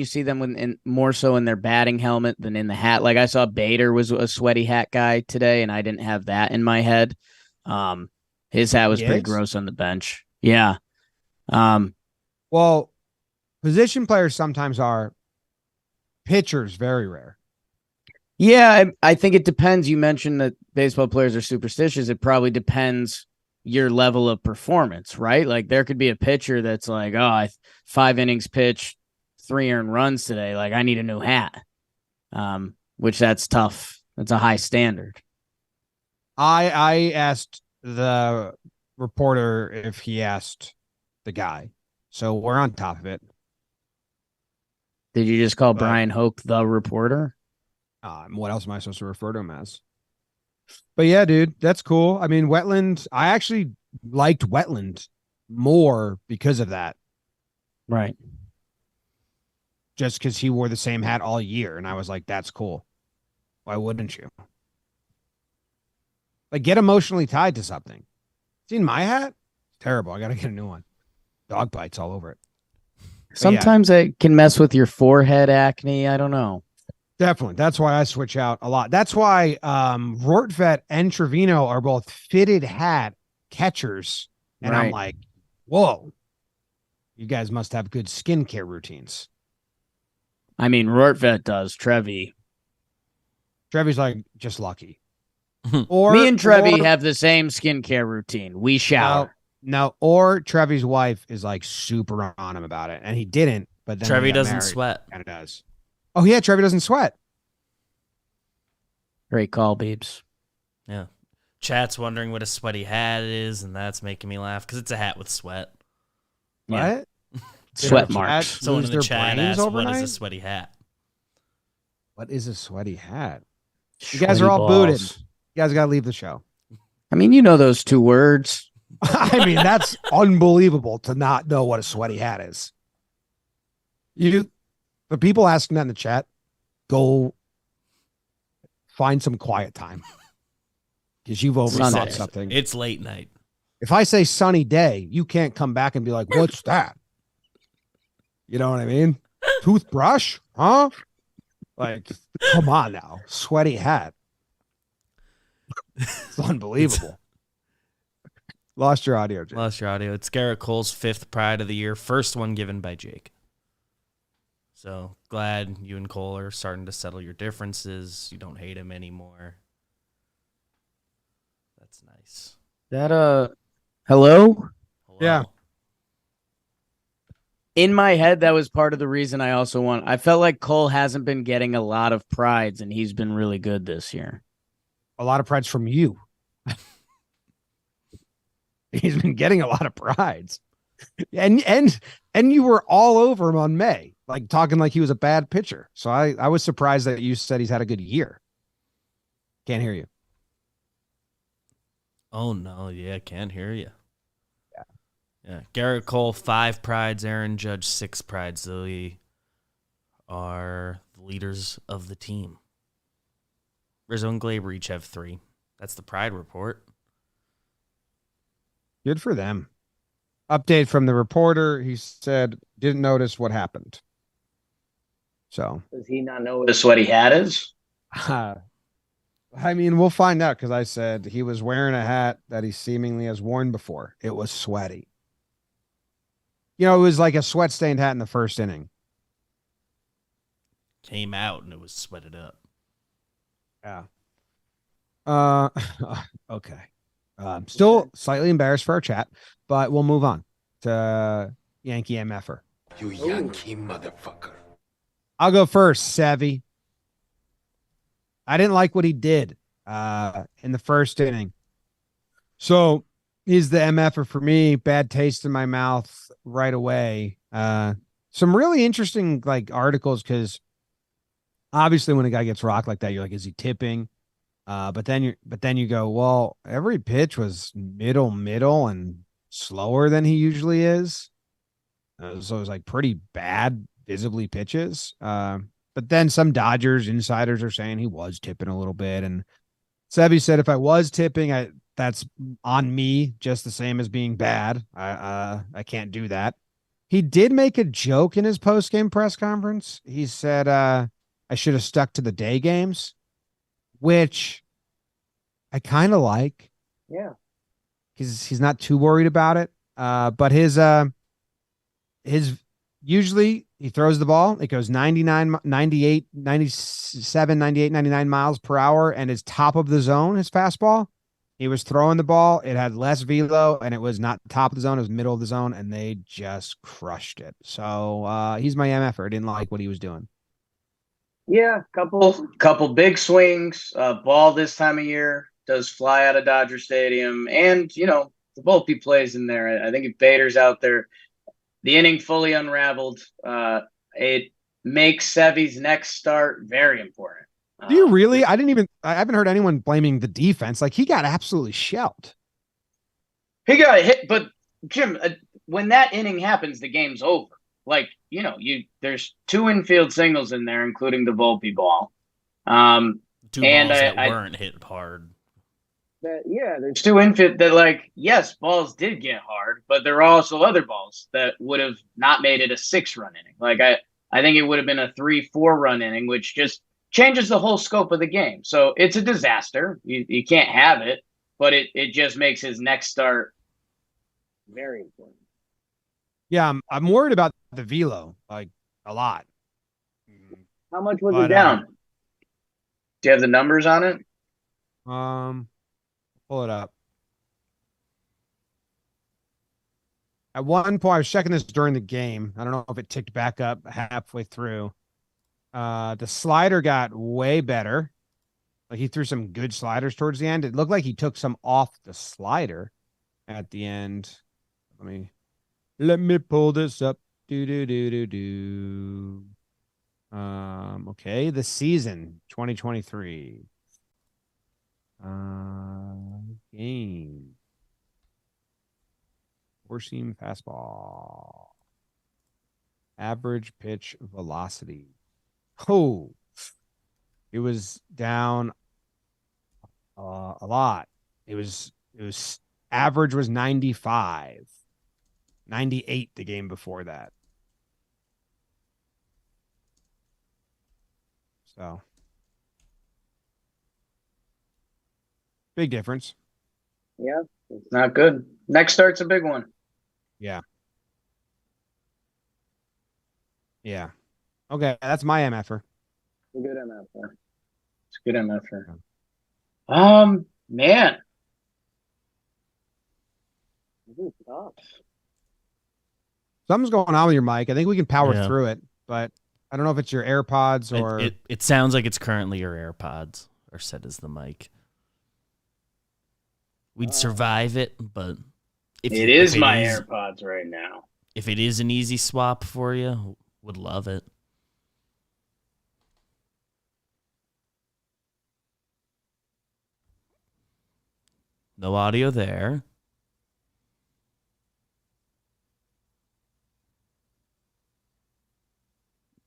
see them more so in their batting helmet than in the hat. Like I saw Bader was a sweaty hat guy today, and I didn't have that in my head. His hat was pretty gross on the bench. Yeah. Well, position players sometimes are. Pitchers very rare. Yeah, I think it depends. You mentioned that baseball players are superstitious. It probably depends your level of performance, right? Like there could be a pitcher that's like, 5 innings pitched, 3 earned runs today. Like I need a new hat, which that's tough. That's a high standard. I asked the reporter if he asked the guy, so we're on top of it. Did you just call Brian Hoke the reporter? What else am I supposed to refer to him as? But yeah, dude, that's cool. I mean, Wetland, I actually liked Wetland more because of that. Right. Just because he wore the same hat all year. And I was like, that's cool. Why wouldn't you? Like, get emotionally tied to something. Seen my hat? Terrible. I got to get a new one. Dog bites all over it. Sometimes it can mess with your forehead acne. I don't know. Definitely. That's why I switch out a lot. That's why Rortvet and Trevino are both fitted hat catchers. And I'm like, whoa, you guys must have good skincare routines. I mean, Rortvet does. Trevy's like just lucky. Me and Trevy have the same skincare routine. We shower. No, or Trevy's wife is like super on him about it. And he didn't, but then Trevy doesn't sweat. Kind of does. Oh, yeah, Trevy doesn't sweat. Great call, Beebs. Yeah. Chat's wondering what a sweaty hat is, and that's making me laugh because it's a hat with sweat. What? Sweat marks. Someone in the chat asked, what is a sweaty hat? What is a sweaty hat? You guys are all booted. You guys got to leave the show. I mean, you know those 2 words. I mean, that's unbelievable to not know what a sweaty hat is. The people asking that in the chat, go find some quiet time because you've overthought something. It's late night. If I say sunny day, you can't come back and be like, what's that? You know what I mean? Toothbrush? Huh? Like, come on now. Sweaty hat. It's unbelievable. Lost your audio, Jake. Lost your audio. It's Garrett Cole's 5th Pride of the Year. First one given by Jake. So glad you and Cole are starting to settle your differences. You don't hate him anymore. That's nice. That Hello? Hello. Yeah. In my head, that was part of the reason I also won. I felt like Cole hasn't been getting a lot of prides, and he's been really good this year. A lot of prides from you. He's been getting a lot of prides. And you were all over him on May, like talking like he was a bad pitcher. So I was surprised that you said he's had a good year. Can't hear you. Oh no, yeah, can't hear you. Yeah. Garrett Cole 5 prides, Aaron Judge 6 prides. They are the leaders of the team. Rizzo and Glaber each have 3. That's the pride report. Good for them. Update from the reporter. He said didn't notice what happened. So Does he not notice what he had is? I mean, we'll find out because I said he was wearing a hat that he seemingly has worn before. It was sweaty. You know, it was like a sweat stained hat in the first inning. Came out and it was sweated up. Yeah. Okay. I'm still slightly embarrassed for our chat, but we'll move on to Yankee MFer. You Yankee motherfucker. I'll go first, Sevy. I didn't like what he did in the first inning. So he's the MFer for me. Bad taste in my mouth right away. Some really interesting like articles because obviously when a guy gets rocked like that, you're like, is he tipping? But then you go, well, every pitch was middle and slower than he usually is. So it was like pretty bad visibly pitches. But then some Dodgers insiders are saying he was tipping a little bit. And Sevy said, if I was tipping, that's on me, just the same as being bad. I can't do that. He did make a joke in his post-game press conference. He said, I should have stuck to the day games, which I kind of like. Yeah. He's not too worried about it. But his usually he throws the ball. It goes 99, 98, 97, 98, 99 miles per hour and is top of the zone, his fastball. He was throwing the ball. It had less velo and it was not top of the zone. It was middle of the zone and they just crushed it. So he's my MFer. I didn't like what he was doing. Yeah, couple big swings. Ball this time of year does fly out of Dodger Stadium. And, you know, the Volpe plays in there. I think if Bader's out there, the inning fully unraveled. It makes Sevy's next start very important. Do you really? I haven't heard anyone blaming the defense. Like he got absolutely shelled. He got hit, but Jim, when that inning happens, the game's over. Like, you know, there's 2 infield singles in there, including the Volpe ball. 2 balls that weren't hit hard. There's 2 infield that, like, yes, balls did get hard, but there are also other balls that would have not made it a 6-run inning. Like I think it would have been a 3-4-run inning, which just changes the whole scope of the game. So it's a disaster. You can't have it, but it just makes his next start very important. Yeah, I'm worried about the velo, like a lot. How much was it down? Do you have the numbers on it? Pull it up. At one point, I was checking this during the game. I don't know if it ticked back up halfway through. The slider got way better. Like he threw some good sliders towards the end. It looked like he took some off the slider at the end. Let me pull this up. Okay, the season 2023. Game. 4-seam fastball. Average pitch velocity. Oh, it was down a lot. It was average was 95. 98 the game before that. So big difference. Yeah, it's not good. Next start's a big one. Yeah. Yeah. Okay, that's my MFer. It's a good MFer. It's a good MFer. Man. Something's going on with your mic. I think we can power Yeah. through it, but I don't know if it's your AirPods or It sounds like it's currently your AirPods are set as the mic. We'd survive it, but if It you- is if it my is- AirPods right now. If it is an easy swap for you, would love it. No audio there.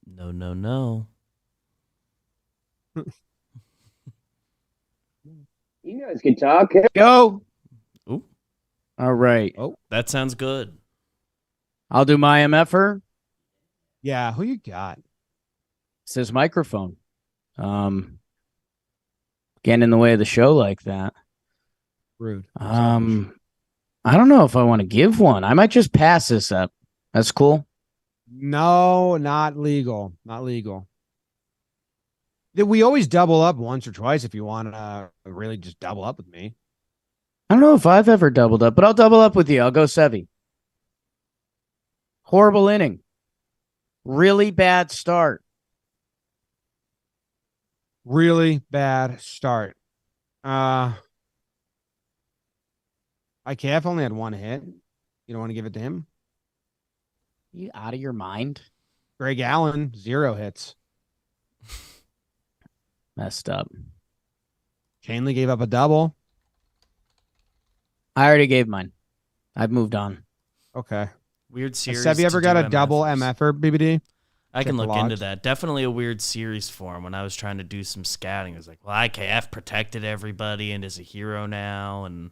No, no, no. You guys can talk. Go. Ooh, All right. that sounds good. I'll do my MFer. yeah. Who you got? It's his microphone. Getting in the way of the show like that. Rude. I don't know if I want to give one. I might just pass this up. That's cool. No, not legal. Not legal. We always double up once or twice if you want to really just double up with me. I don't know if I've ever doubled up, but I'll double up with you. I'll go Sevy. Horrible inning. Really bad start. Really bad start. IKF only had one hit. You don't want to give it to him? You out of your mind? Greg Allen, 0 hits. Messed up. Chainley gave up a double. I already gave mine. I've moved on. Okay. Weird series. Has Sevy ever to got do a double MFers. MFer, BBD? I can Check the look into logs. that. Definitely a weird series for him. When I was trying to do some scouting, I was like, well, IKF protected everybody and is a hero now. And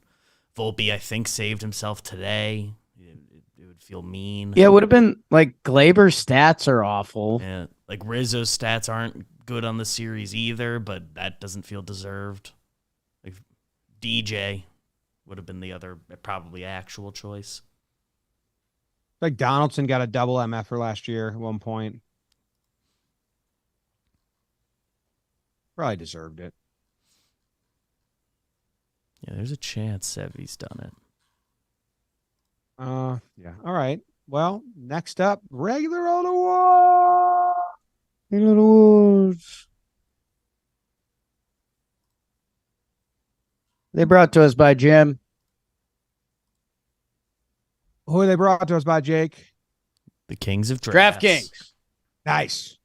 Volpe, I think, saved himself today. It would feel mean. Yeah, it would have been like Glaber's stats are awful. Yeah, like Rizzo's stats aren't good on the series either, but that doesn't feel deserved. Like DJ would have been the other probably actual choice. Like Donaldson got a double MFer last year at one point. Probably deserved it. Yeah, there's a chance Sevy's done it. Yeah. All right. Well, next up, regular old award. Regular awards. They brought to us by Jim. Who are they brought to us by, Jake? The Kings of Drafts. DraftKings. Nice.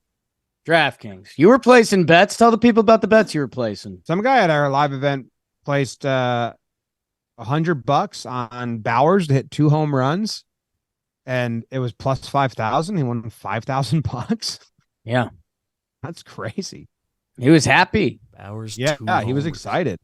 DraftKings. You were placing bets. Tell the people about the bets you were placing. Some guy at our live event placed $100 on Bauers to hit 2 home runs, and it was plus 5,000. He won $5,000. Yeah. That's crazy. He was happy. Bauers. Yeah, 2 he was homers. excited.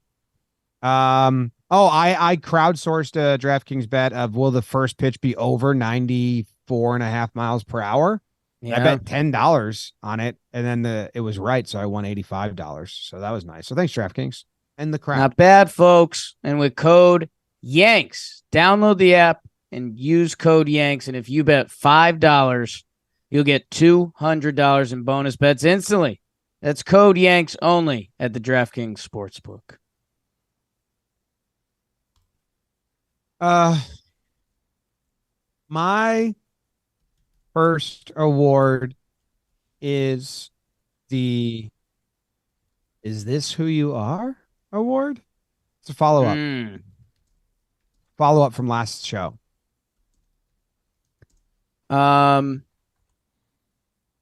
I crowdsourced a DraftKings bet of will the first pitch be over 94.5 miles per hour. Yeah. I bet $10 on it, and then it was right, so I won $85. So that was nice. So thanks, DraftKings, and the crowd. Not bad, folks. And with code Yanks, download the app and use code Yanks. And if you bet $5, you'll get $200 in bonus bets instantly. That's code Yanks only at the DraftKings Sportsbook. My first award is the "Is This Who You Are" award. It's a follow-up. Follow-up from last show.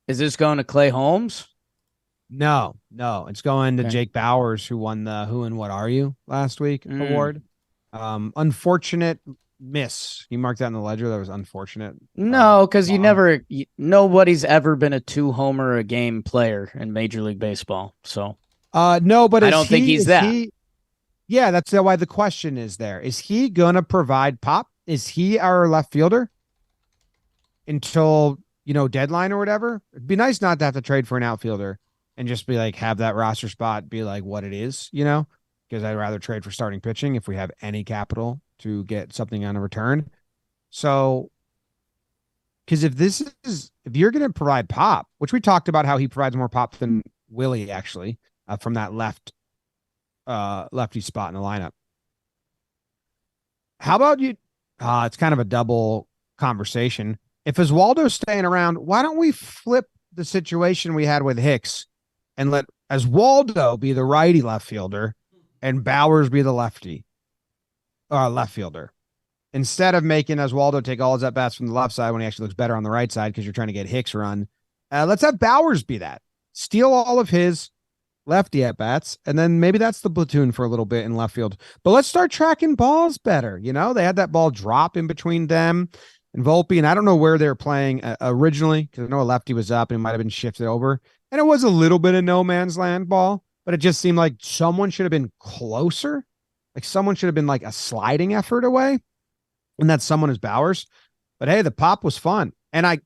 Is this going to Clay Holmes? No, it's going to Okay. Jake Bauers, who won the "Who and What Are You" last week award. Unfortunate miss. You marked that in the ledger. That was unfortunate. No, because Wow. nobody's ever been a 2-homer a game player in Major League Baseball. So No, but I don't think he's that. Yeah, that's why the question is there. Is he gonna provide pop? Is he our left fielder until deadline or whatever? It'd be nice not to have to trade for an outfielder and just be like have that roster spot be like what it is, because I'd rather trade for starting pitching if we have any capital to get something on a return. So, because if you're going to provide pop, which we talked about how he provides more pop than Willie actually from that lefty spot in the lineup. How about It's kind of a double conversation. If Oswaldo's staying around, why don't we flip the situation we had with Hicks and let Oswaldo be the righty left fielder and Bauers be the lefty left fielder? Instead of making Oswaldo take all his at bats from the left side when he actually looks better on the right side because you're trying to get Hicks run, let's have Bauers be that. Steal all of his lefty at bats, and then maybe that's the platoon for a little bit in left field. But let's start tracking balls better. You know, they had that ball drop in between them and Volpe, and I don't know where they were playing originally because I know a lefty was up and it might have been shifted over, and it was a little bit of no man's land ball, but it just seemed like someone should have been closer. Like someone should have been like a sliding effort away, and that someone is Bauers. But hey, the pop was fun, and I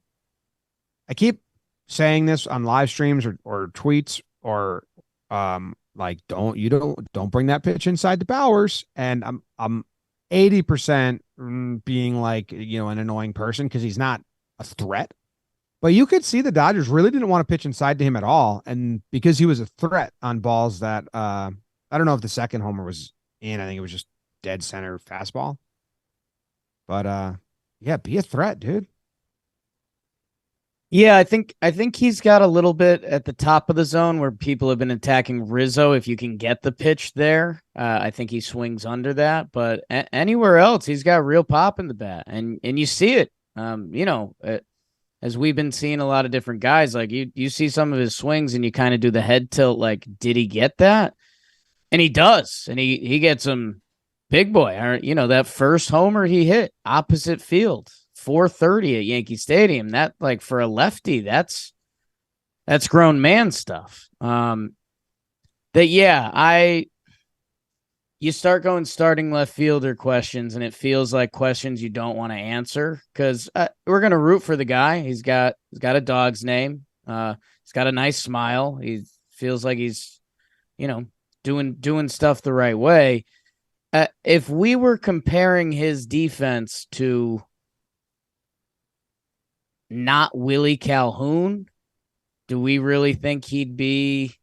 keep saying this on live streams or tweets or like don't bring that pitch inside the Bauers. And I'm 80% being like, you know, an annoying person because he's not a threat. But you could see the Dodgers really didn't want to pitch inside to him at all. And because he was a threat on balls that I don't know if the second homer was in, I think it was just dead center fastball. But yeah, be a threat, dude. Yeah, I think he's got a little bit at the top of the zone where people have been attacking Rizzo. If you can get the pitch there, I think he swings under that. But anywhere else, he's got real pop in the bat, and you see it. You know, as we've been seeing a lot of different guys, like you see some of his swings, and you kind of do the head tilt, like, did he get that? And he does, and he gets him big boy. You know, that first homer he hit opposite field. 430 at Yankee Stadium. That, like, for a lefty, that's grown man stuff. You start going starting left fielder questions, and it feels like questions you don't want to answer because we're gonna root for the guy. He's got a dog's name. He's got a nice smile. He feels like he's, you know, doing stuff the right way. If we were comparing his defense to not Willie Calhoun, do we really think he'd be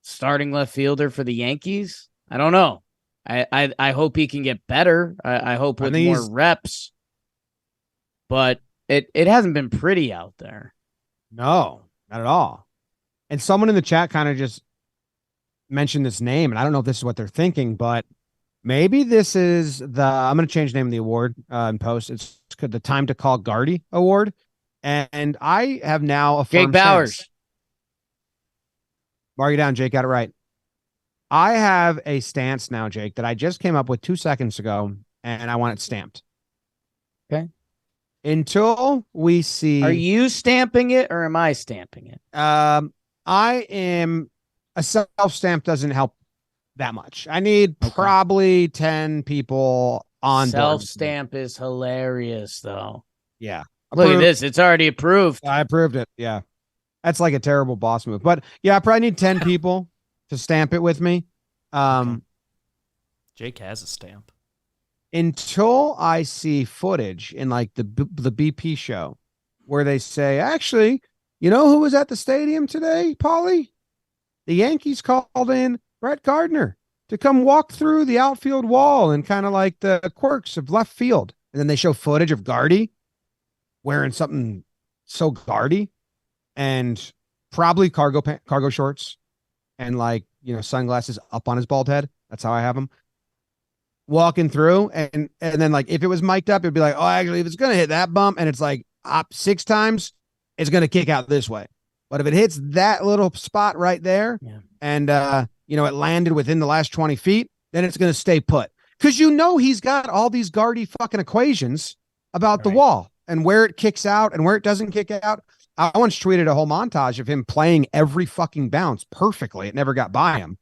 starting left fielder for the Yankees? I don't know. I hope he can get better. I hope with more reps. But it hasn't been pretty out there. No, not at all. And someone in the chat kind of just mentioned this name, and I don't know if this is what they're thinking, but maybe this is I'm going to change the name of the award in post. It's the Time to Call Gardy Award. And I have now a Jake Bauers. Mark it down, Jake. Got it right. I have a stance now, Jake, that I just came up with 2 seconds ago, and I want it stamped. Okay. Until we see. Are you stamping it or am I stamping it? I am. A self-stamp doesn't help that much. I need probably 10 people on Self-stamp is hilarious, though. Yeah. Look at this. It's already approved. I approved it. Yeah. That's like a terrible boss move. But yeah, I probably need 10 people to stamp it with me. Jake has a stamp. Until I see footage in like the BP show where they say, actually, you know who was at the stadium today, Paulie? The Yankees called in Brett Gardner to come walk through the outfield wall and kind of like the quirks of left field. And then they show footage of Gardy wearing something so Gardy and probably cargo shorts and, like, you know, sunglasses up on his bald head. That's how I have him walking through. And then, like, if it was mic'd up, it'd be like, oh, actually, if it's going to hit that bump and it's like up 6 times, it's going to kick out this way. But if it hits that little spot right there and, you know, it landed within the last 20 feet, then it's going to stay put. Because, you know, he's got all these Gardy fucking equations about the wall and where it kicks out and where it doesn't kick out. I once tweeted a whole montage of him playing every fucking bounce perfectly. It never got by him.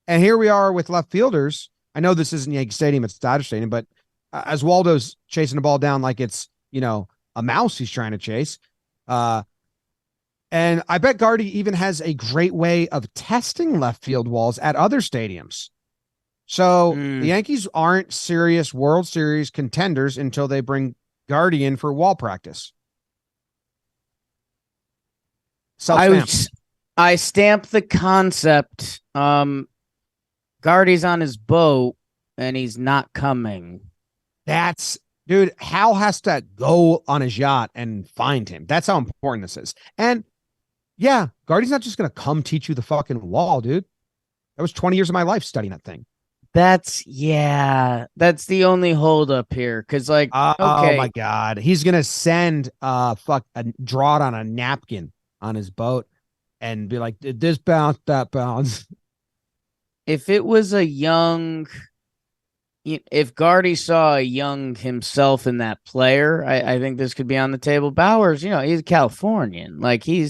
And here we are with left fielders. I know this isn't Yankee Stadium, it's Dodger Stadium, but Oswaldo's chasing the ball down like it's, you know, a mouse he's trying to chase. And I bet Gardy even has a great way of testing left field walls at other stadiums. So the Yankees aren't serious World Series contenders until they bring Gardy in for wall practice. I stamped the concept. Gardy's on his boat and he's not coming. That's Dude, Hal has to go on his yacht and find him. That's how important this is. And yeah, Guardy's not just going to come teach you the fucking wall, dude. That was 20 years of my life studying that thing. That's the only holdup here. Cause like, Oh my God. He's going to send draw it on a napkin on his boat and be like, did this bounce, that bounce? If it was a young, if Guardy saw a young himself in that player, I think this could be on the table. Bauers, he's a Californian. Like he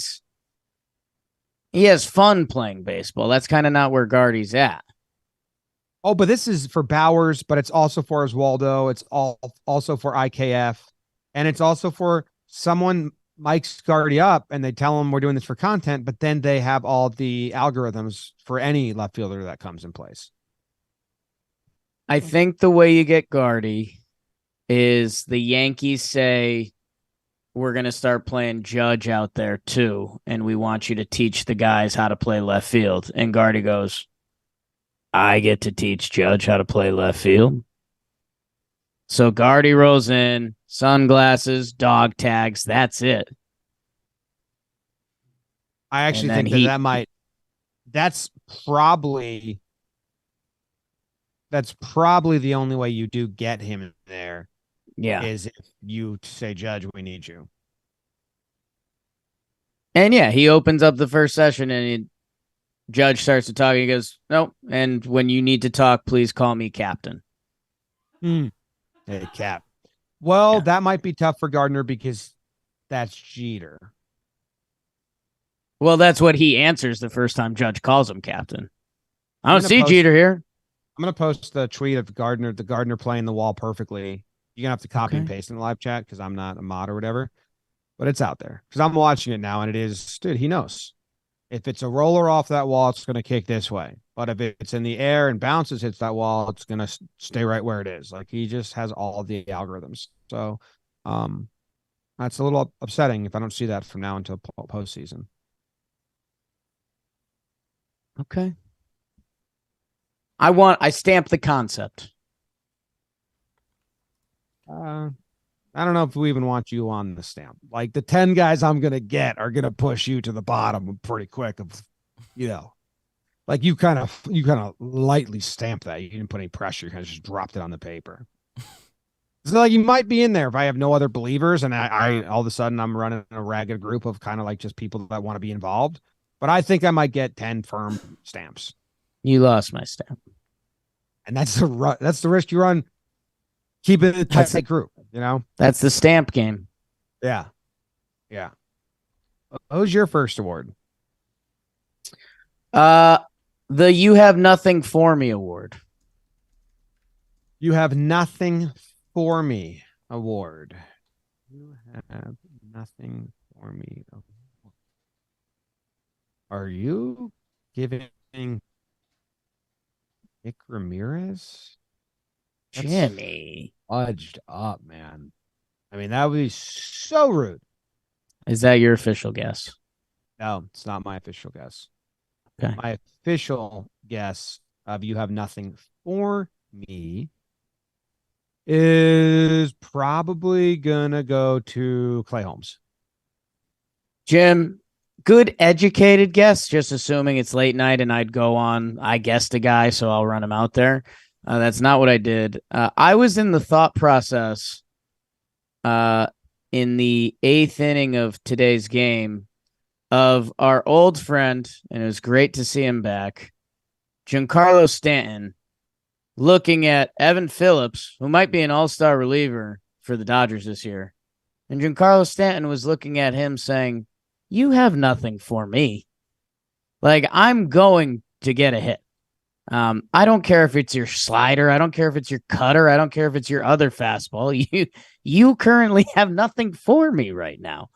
has fun playing baseball. That's kind of not where Guardy's at. Oh, but this is for Bauers, but it's also for Oswaldo. It's also for IKF. And it's also for someone mics Guardy up and they tell him we're doing this for content, but then they have all the algorithms for any left fielder that comes in place. I think the way you get Guardy is the Yankees say, we're going to start playing Judge out there too, and we want you to teach the guys how to play left field. And Guardy goes, I get to teach Judge how to play left field. So Guardy rolls in, sunglasses, dog tags, that's it. I actually think that's probably the only way you do get him in there. Yeah. Is if you say, Judge, we need you. And yeah, he opens up the first session and Judge starts to talk. And he goes, nope. And when you need to talk, please call me Captain. Hey, Cap. Well, that might be tough for Gardner because that's Jeter. Well, that's what he answers the first time Judge calls him Captain. I don't see Jeter here. I'm going to post the tweet of the Gardner playing the wall perfectly. You're going to have to copy and paste in the live chat because I'm not a mod or whatever. But it's out there because I'm watching it now and it is, dude, he knows. If it's a roller off that wall, it's going to kick this way. But if it's in the air and bounces, hits that wall, it's going to stay right where it is. Like he just has all the algorithms. So that's a little upsetting if I don't see that from now until postseason. Okay. I stamp the concept. I don't know if we even want you on the stamp. Like the 10 guys I'm going to get are going to push you to the bottom pretty quick of, like you kind of lightly stamp that. You didn't put any pressure. You kind of just dropped it on the paper. So like you might be in there if I have no other believers and I all of a sudden I'm running a ragged group of kind of like just people that want to be involved. But I think I might get 10 firm stamps. You lost my stamp. And that's the risk you run. Keep it a tight group, That's the stamp game. Yeah. Yeah. Who's your first award? The You Have Nothing For Me award. You Have Nothing For Me award. You have nothing for me. Are you giving Nick Ramirez? That's Jimmy. Fudged up, man. I mean, that would be so rude. Is that your official guess? No, it's not my official guess. Okay. My official guess of You Have Nothing For Me is probably gonna go to Clay Holmes. Jim, good educated guess, just assuming it's late night and I'd go on, I guessed a guy, so I'll run him out there. That's not what I did. I was in the thought process in the 8th inning of today's game of our old friend, and it was great to see him back, Giancarlo Stanton, looking at Evan Phillips, who might be an all-star reliever for the Dodgers this year. And Giancarlo Stanton was looking at him saying, you have nothing for me. Like, I'm going to get a hit. I don't care if it's your slider. I don't care if it's your cutter. I don't care if it's your other fastball. You currently have nothing for me right now.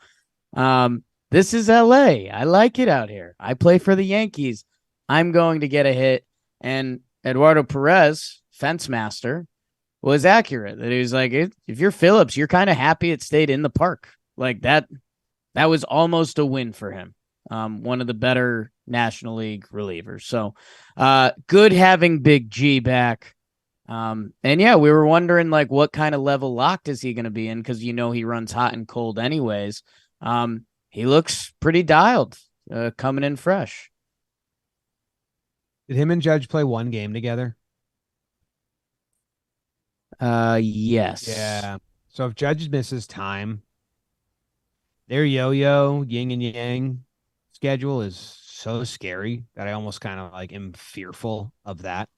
This is LA. I like it out here. I play for the Yankees. I'm going to get a hit. And Eduardo Perez, fence master, was accurate. That he was like, if you're Phillips, you're kind of happy it stayed in the park. Like that was almost a win for him. One of the better National League relievers. So good having Big G back. And yeah, we were wondering like what kind of level locked is he going to be in, because he runs hot and cold anyways. He looks pretty dialed, coming in fresh. Did him and Judge play one game together? Yes. Yeah. So if Judge misses time, their yo-yo yin and yang schedule is so scary that I almost kind of like am fearful of that.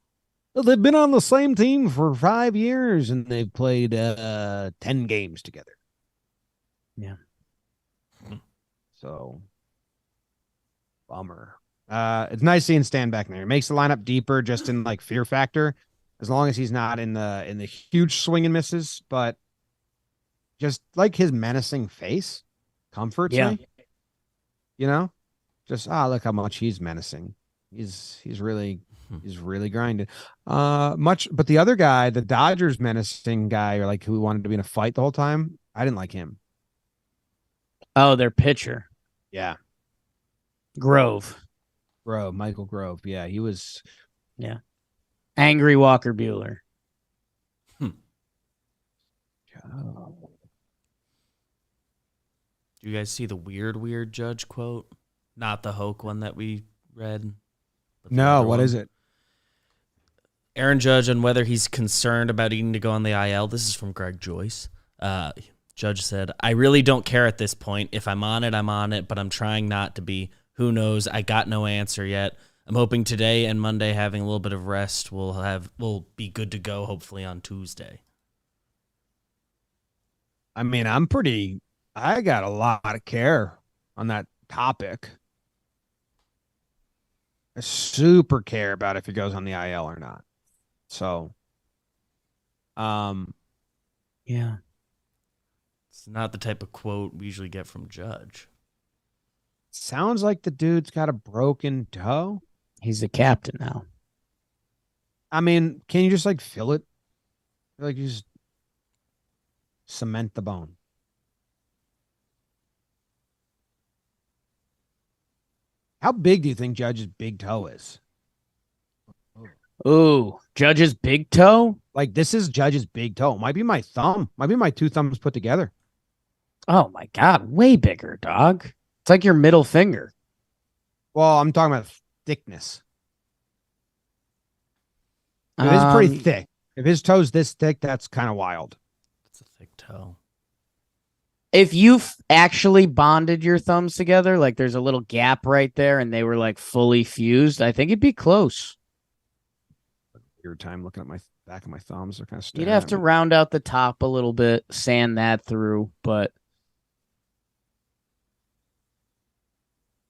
They've been on the same team for 5 years and they've played 10 games together. Yeah. So bummer. It's nice seeing Stan back there. It makes the lineup deeper just in like fear factor, as long as he's not in the huge swing and misses, but just like his menacing face comforts me. Just look how much he's menacing. He's really grinding. But the other guy, the Dodgers menacing guy, or like who wanted to be in a fight the whole time, I didn't like him. Oh, their pitcher. Yeah. Grove. Michael Grove. Yeah, he was. Yeah. Angry Walker Buehler. Oh. Do you guys see the weird Judge quote? Not the Hoke one that we read. No, what is it? Aaron Judge on whether he's concerned about needing to go on the IL. This is from Greg Joyce. Judge said, "I really don't care at this point. If I'm on it, I'm on it, but I'm trying not to be. Who knows? I got no answer yet. I'm hoping today and Monday, having a little bit of rest, we'll be good to go, hopefully on Tuesday." I mean, I got a lot of care on that topic. I super care about if he goes on the IL or not. So, yeah. It's not the type of quote we usually get from Judge. Sounds like the dude's got a broken toe. He's the captain now. I mean, can you just like fill it? Like you just cement the bone. How big do you think Judge's big toe is? Ooh, Judge's big toe? Like this is Judge's big toe. Might be my thumb. Might be my two thumbs put together. Oh my God, way bigger, dog. It's like your middle finger. Well, I'm talking about thickness. It is pretty thick. If his toe's this thick, that's kind of wild. It's a thick toe. If you actually bonded your thumbs together, like there's a little gap right there and they were like fully fused, I think it'd be close. Weird time looking at my back of my thumbs. They're kind of You'd have to round out the top a little bit, sand that through, but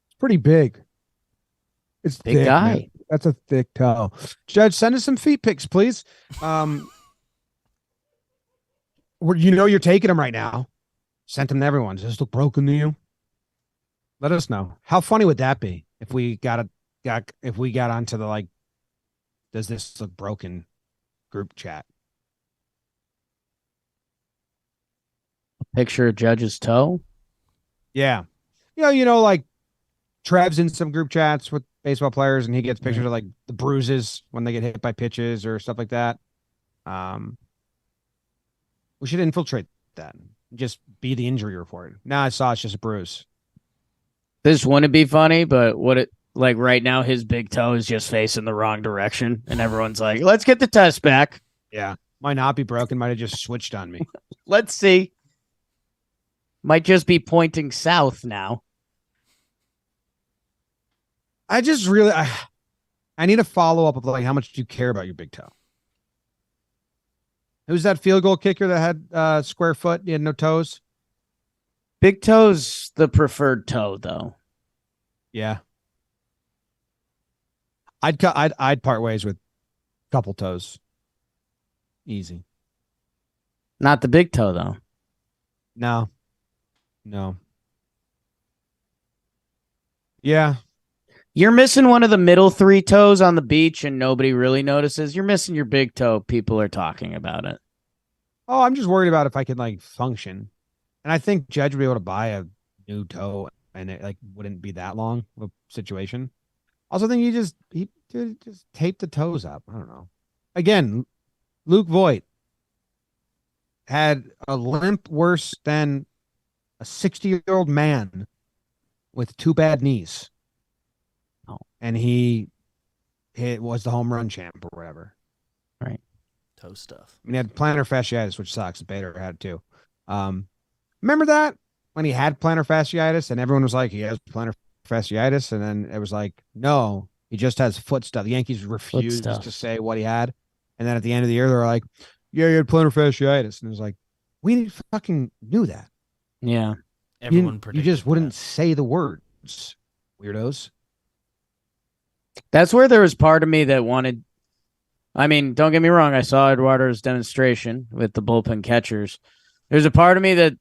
it's pretty big. It's big thick, guy. man. That's a thick toe. Judge, send us some feet pics, please. You're taking them right now. Sent them to everyone. Does this look broken to you? Let us know. How funny would that be if we got onto the like, does this look broken group chat? Picture of Judge's toe? Yeah. Like Trev's in some group chats with baseball players and he gets pictures of like the bruises when they get hit by pitches or stuff like that. We should infiltrate that. Just be the injury report. Now I saw it's just a bruise. This wouldn't be funny, but like right now his big toe is just facing the wrong direction and everyone's like, let's get the test back. Yeah. Might not be broken. Might have just switched on me. Let's see. Might just be pointing south now. I just really, I need a follow up of like, how much do you care about your big toe? Who's that field goal kicker that had square foot? He had no toes. Big toe's the preferred toe, though. Yeah. I'd part ways with a couple toes. Easy. Not the big toe, though. No. Yeah. You're missing one of the middle three toes on the beach and nobody really notices. You're missing your big toe. People are talking about it. Oh, I'm just worried about if I can like function. And I think Judge would be able to buy a new toe and it like wouldn't be that long of a situation. Also think he just tape the toes up. I don't know. Again, Luke Voigt had a limp worse than a 60-year-old man with 2 bad knees. Oh. And he was the home run champ or whatever. Right. Toe stuff. I mean, he had plantar fasciitis, which sucks. Bader had too. Remember that when he had plantar fasciitis and everyone was like, he has plantar fasciitis. And then it was like, no, he just has foot stuff. The Yankees refused to say what he had. And then at the end of the year, they were like, yeah, he had plantar fasciitis. And it was like, we fucking knew that. Yeah. Everyone You just wouldn't say the words, weirdos. That's where there was part of me that wanted. I mean, don't get me wrong. I saw Eduardo's demonstration with the bullpen catchers. There's a part of me that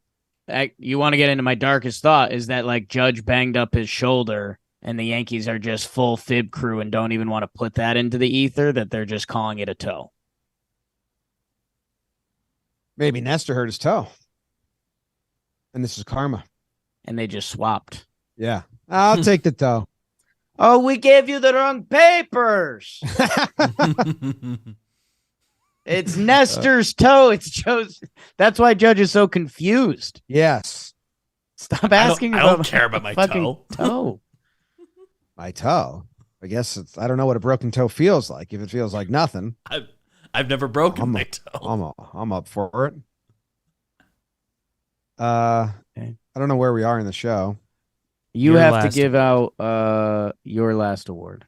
you want to get into my darkest thought is that like Judge banged up his shoulder and the Yankees are just full fib crew and don't even want to put that into the ether, that they're just calling it a toe. Maybe Nestor hurt his toe. And this is karma. And they just swapped. Yeah. I'll take the toe. Oh, we gave you the wrong papers. It's Nestor's toe. It's Joe's. That's why Judge is so confused. Yes. Stop asking. I don't care about my toe. My toe. I guess I don't know what a broken toe feels like. If it feels like nothing. I've never broken my toe. I'm up for it. Okay. I don't know where we are in the show. You have to give out your last award.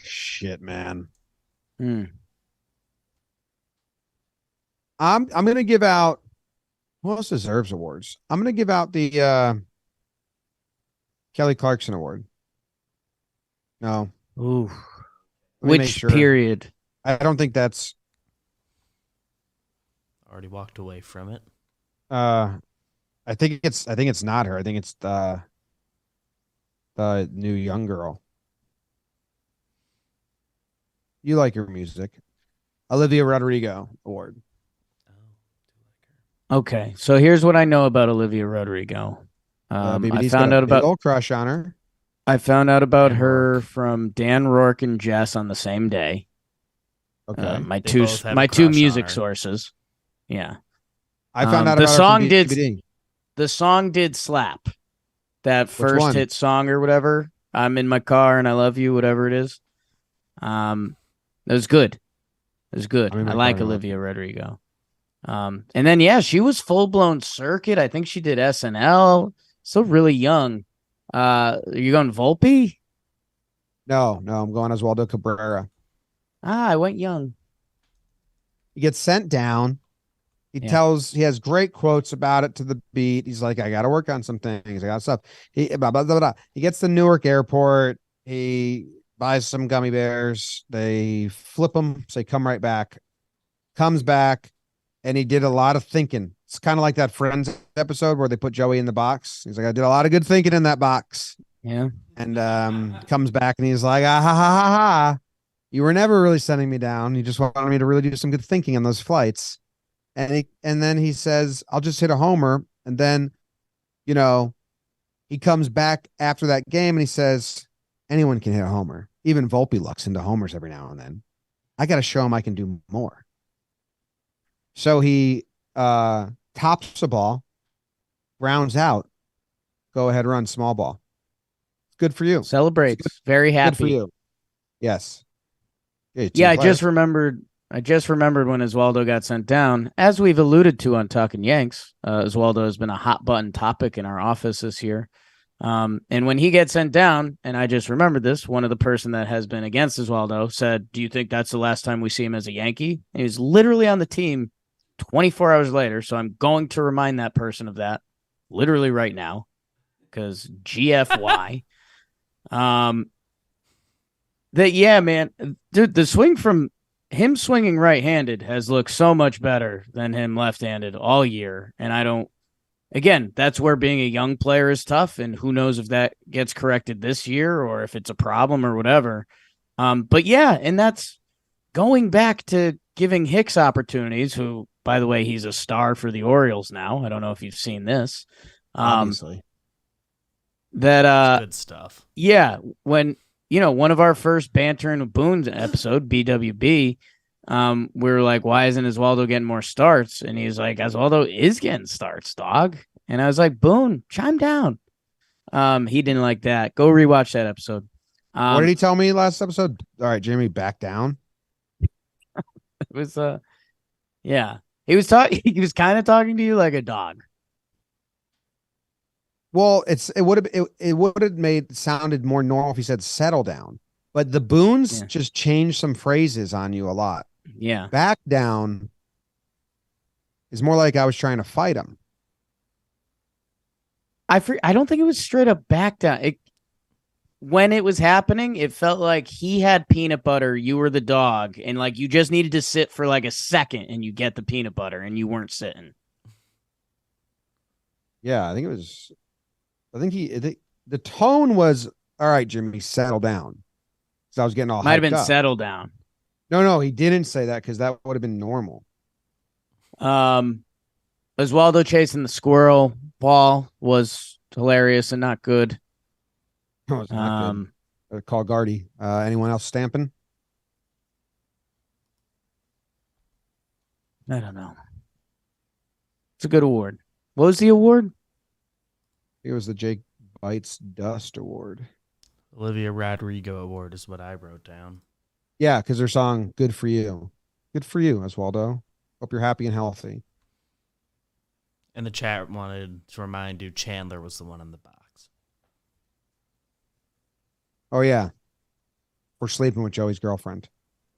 Shit, man. I'm gonna give out who else deserves awards? I'm gonna give out the Kelly Clarkson Award. No. Ooh. Which period? I don't think that's already walked away from it. I think it's not her. I think it's the new young girl. You like her music. Olivia Rodrigo Award. Okay, so here's what I know about Olivia Rodrigo. I found out about old crush on her. I found out about her from Dan Rourke and Jess on the same day. Okay, my two music sources. Yeah, I found out the about song her from BBD. The song did slap. That first hit song or whatever. I'm in my car and I love you, whatever it is. It was good. It was good. I like Olivia Rodrigo. And then she was full blown circuit. I think she did SNL. Still really young. Are you going Volpe? No, I'm going Oswaldo Cabrera. I went young. He gets sent down. He has great quotes about it to the beat. He's like, I got to work on some things. I got stuff. He blah, blah, blah, blah. He gets to Newark Airport. He buys some gummy bears. They flip them. Say, come right back. Comes back. And he did a lot of thinking. It's kind of like that Friends episode where they put Joey in the box. He's like, I did a lot of good thinking in that box. Yeah. And comes back and he's like, ha, ha, ha, ha. You were never really sending me down. You just wanted me to really do some good thinking on those flights. And then he says, I'll just hit a homer. And then, he comes back after that game and he says, anyone can hit a homer. Even Volpe looks into homers every now and then. I got to show him I can do more. So he tops a ball, grounds out, go ahead, run, small ball. Good for you. Celebrates. Very happy. Good for you. Yes. Yeah, I just remembered when Oswaldo got sent down. As we've alluded to on Talkin' Yanks, Oswaldo has been a hot button topic in our office this year. And when he gets sent down, and I just remembered this, one of the person that has been against Oswaldo said, do you think that's the last time we see him as a Yankee? And he was literally on the team 24 hours later. So I'm going to remind that person of that literally right now because GFY. Man, dude, the swing from him swinging right-handed has looked so much better than him left-handed all year. And again, that's where being a young player is tough. And who knows if that gets corrected this year or if it's a problem or whatever. And that's going back to giving Hicks opportunities, who, by the way, he's a star for the Orioles now. I don't know if you've seen this. Obviously. That's good stuff. Yeah. When, one of our first Banter and Boons episode, BWB, we were like, why isn't Oswaldo getting more starts? And he's like, Oswaldo is getting starts, dog. And I was like, Boone, chime down. He didn't like that. Go rewatch that episode. What did he tell me last episode? All right, Jamie, back down. It was yeah. He was talking. He was kind of talking to you like a dog. Well, it would have made sounded more normal if he said settle down. But the Boones just changed some phrases on you a lot. Yeah. Back down is more like I was trying to fight him. I don't think it was straight up back down. When it was happening, it felt like he had peanut butter, you were the dog, and like you just needed to sit for like a second and you get the peanut butter and you weren't sitting. Yeah, I think the tone was, all right, Jimmy, settle down. So I was getting all Might have been up. settle down. No, he didn't say that because that would have been normal. Oswaldo chasing the squirrel ball was hilarious and not good. No, it's not good. Call Guardy. Anyone else stamping? I don't know. It's a good award. What was the award? It was the Jake Bites Dust Award. Olivia Rodrigo Award is what I wrote down. Yeah, because their song "Good for You." Good for you, Oswaldo. Hope you're happy and healthy. And the chat wanted to remind you Chandler was the one in the box. Oh yeah, we're sleeping with Joey's girlfriend.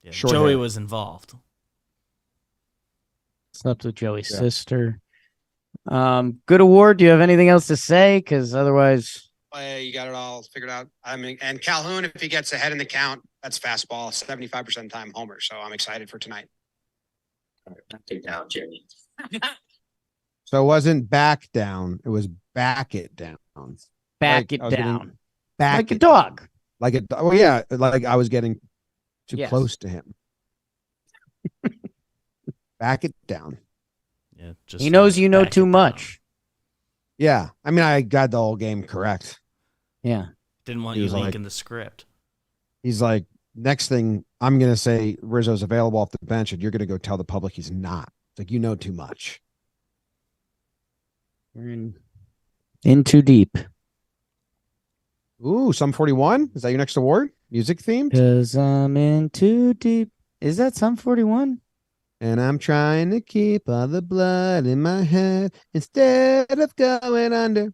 Yeah, Short Joey hair. was involved. Slept with Joey's sister. Good award. Do you have anything else to say? Because otherwise, you got it all figured out. I mean, and Calhoun, if he gets ahead in the count, that's fastball. 75% of the time, homer. So I'm excited for tonight. Take down, Jimmy. So it wasn't back down; it was back it down. back Like, I it was getting down. Back Like a it dog. Like it. Oh yeah, like I was getting too Yes. close to him. Back it down. Yeah, just He knows you know back too it down. much. Yeah, I mean, I got the whole game correct. Yeah. Didn't want He you was like- leaking the script. He's like, next thing I'm gonna say Rizzo's available off the bench, and you're gonna go tell the public he's not. It's like, you know too much. We're in too deep. Ooh, some 41. Is that your next award? Music themed? Because I'm in too deep. Is that Sum 41? And I'm trying to keep all the blood in my head instead of going under.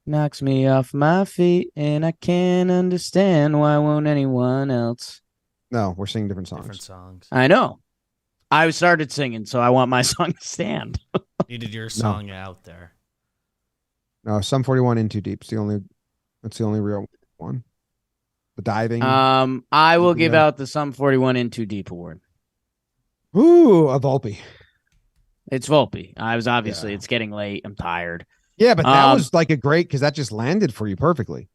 Knocks me off my feet, and I can't understand why won't anyone else. No, we're singing different songs. Different songs. I know. I started singing, so I want my song to stand. Needed your song out there. No, some 41 in too deep. That's the only real one. The diving. I will give Yeah. out the Sum 41 in too deep award. Ooh, a Volpe. It's Volpe. I was obviously, Yeah. it's getting late. I'm tired. Yeah, but that was like a great because that just landed for you perfectly.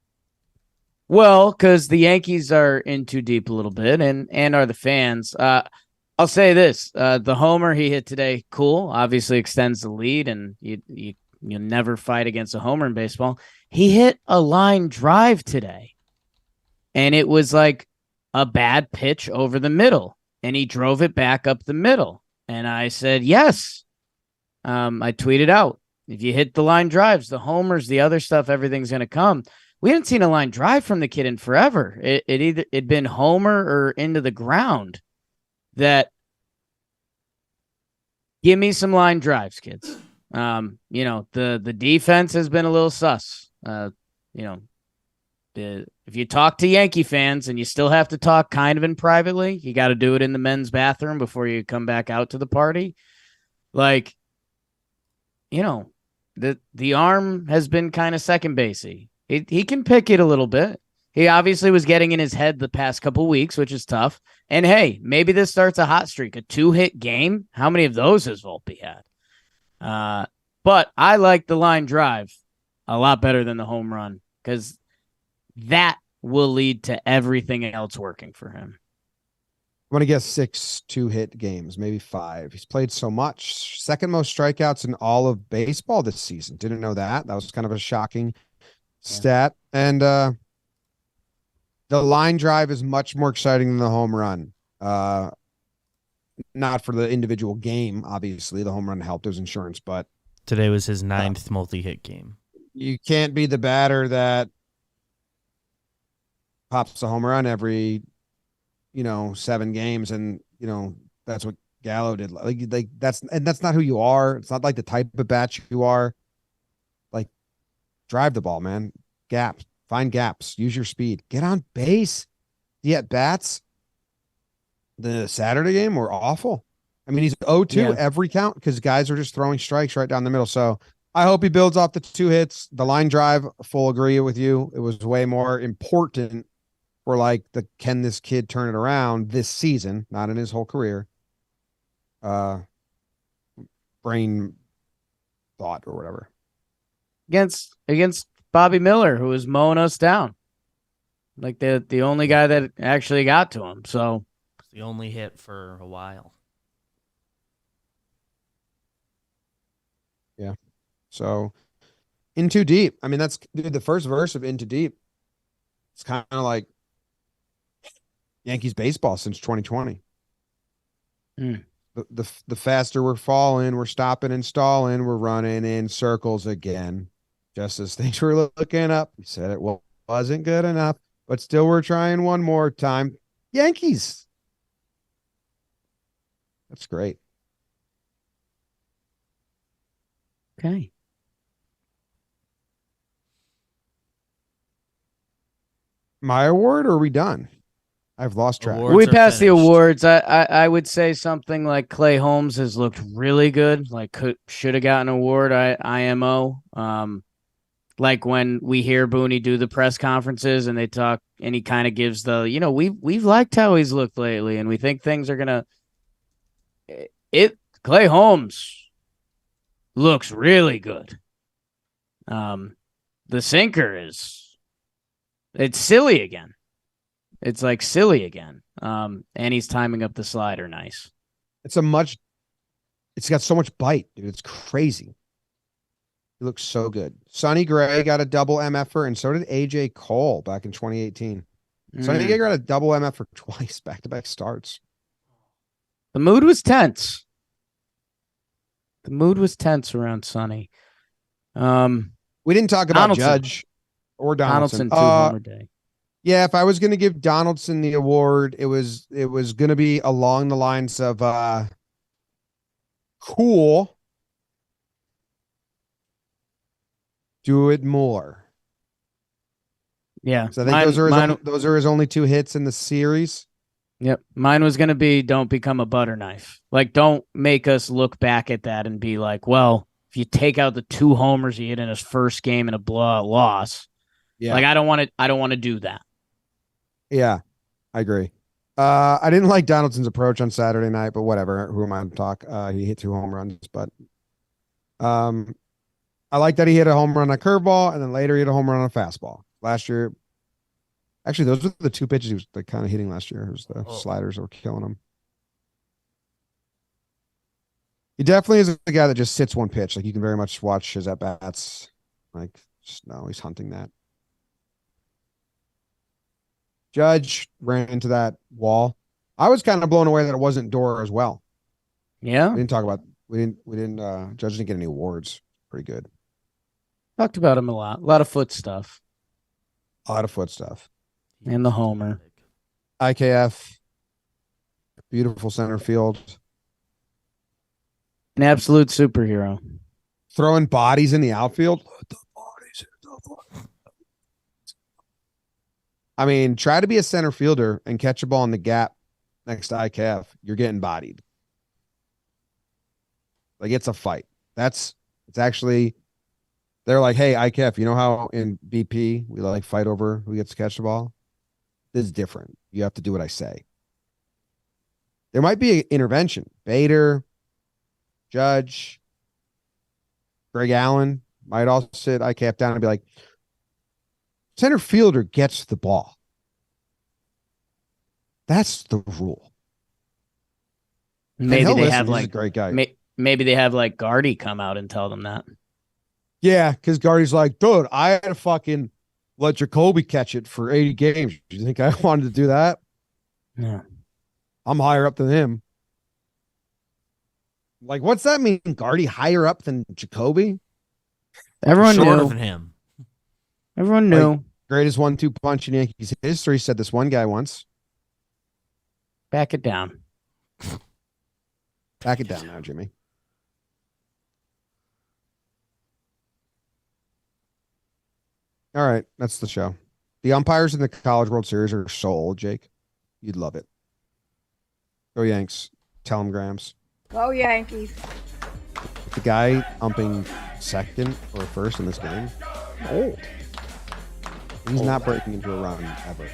Well, because the Yankees are in too deep a little bit, and are the fans. I'll say this: the homer he hit today, cool. Obviously extends the lead, and you never fight against a homer in baseball. He hit a line drive today, and it was like a bad pitch over the middle, and he drove it back up the middle. And I said, yes. I tweeted out, if you hit the line drives, the homers, the other stuff, everything's going to come. We hadn't seen a line drive from the kid in forever. It'd been homer or into the ground. That give me some line drives, kids. The defense has been a little sus. If you talk to Yankee fans and you still have to talk kind of in privately, you got to do it in the men's bathroom before you come back out to the party. Like, the arm has been kind of second basey. He can pick it a little bit. He obviously was getting in his head the past couple weeks, which is tough. And hey, maybe this starts a hot streak, a 2-hit game. How many of those has Volpe had? But I like the line drive a lot better than the home run because that will lead to everything else working for him. I'm gonna guess 6 2-hit games, maybe 5. He's played so much. Second most strikeouts in all of baseball this season. Didn't know that. That was kind of a shocking stat. And the line drive is much more exciting than the home run. not for the individual game. Obviously, the home run helped. There's insurance, but Today was his 9th multi-hit game. you can't be the batter that pops a home run every, 7 games, and that's what Gallo did. Like that's not who you are. It's not like the type of bat you are. Like, drive the ball, man. Gaps, find gaps, use your speed, get on base. The at bats, the Saturday game were awful. I mean, he's 0-2 every count because guys are just throwing strikes right down the middle. So I hope he builds off the 2 hits. The line drive, full agree with you. It was way more important for like can this kid turn it around this season, not in his whole career. Brain thought or whatever. Against Bobby Miller, who was mowing us down. Like the only guy that actually got to him. So It's the only hit for a while. Yeah. So In Too Deep. I mean, that's the first verse of In Too Deep. It's kind of like Yankees baseball since 2020. The faster we're falling, we're stopping and stalling, we're running in circles again. Just as things were looking up, we said it wasn't good enough, but still we're trying one more time. Yankees. That's great. okay. My award, or are we done? I've lost track. Awards We are passed the finished. awards. I would say something like Clay Holmes has looked really good. Like should have gotten an award. IMO. Like when we hear Booney do the press conferences and they talk, and he kind of gives the, we've liked how he's looked lately, and we think things are gonna. Clay Holmes looks really good. The sinker it's silly again. It's like silly again. And he's timing up the slider nice. It's got so much bite, dude. It's crazy. He looks so good. Sonny Gray got a double MFer, and so did AJ Cole back in 2018. Sonny Gray got a double MFer twice, back-to-back starts. The mood was tense. Around Sonny. We didn't talk about Donaldson. Judge or Donaldson. 2-homer day. Yeah, if I was going to give Donaldson the award, it was going to be along the lines of cool. Do it more. Yeah. So I think those are his only 2 hits in the series. Yep. Mine was going to be don't become a butter knife. Like, don't make us look back at that and be like, well, if you take out the 2 homers he hit in his first game in a blowout loss, like I don't want to do that. Yeah, I agree. I didn't like Donaldson's approach on Saturday night, but whatever. Who am I to talk? He hit 2 home runs, but I like that he hit a home run on a curveball, and then later he hit a home run on a fastball. Last year, actually, those were the 2 pitches he was like kind of hitting last year. It was the sliders that were killing him. He definitely is a guy that just sits one pitch. Like, you can very much watch his at bats. Like, no, he's hunting that. Judge ran into that wall. I was kind of blown away that it wasn't Dora as well. Yeah. We didn't Judge didn't get any awards. Pretty good. Talked about him a lot. A lot of foot stuff. A lot of foot stuff. And the homer. IKF. Beautiful center field. An absolute superhero. Throwing bodies in the outfield. I mean, try to be a center fielder and catch a ball in the gap next to IKF. You're getting bodied. Like, it's a fight. It's actually, they're like, hey, IKF, you know how in BP we like fight over who gets to catch the ball? This is different. You have to do what I say. There might be an intervention. Bader, Judge, Greg Allen might all sit IKF down and be like, center fielder gets the ball. That's the rule. Maybe they have He's like a great guy. Maybe they have like Gardy come out and tell them that. Yeah, because Gardy's like, dude, I had to fucking let Jacoby catch it for 80 games. Do you think I wanted to do that? Yeah. I'm higher up than him. Like, what's that mean? Guardy higher up than Jacoby? Everyone Shorter knew. than him. Everyone knew. Like, greatest 1-2 punch in Yankees history, said this one guy once. Back it down. Back it down now, Jimmy. All right, that's the show. The umpires in the College World Series are so old, Jake. You'd love it. Go Yanks. Tell them Grams. Go Yankees. The guy umping second or first in this game, old. He's not breaking into a run ever.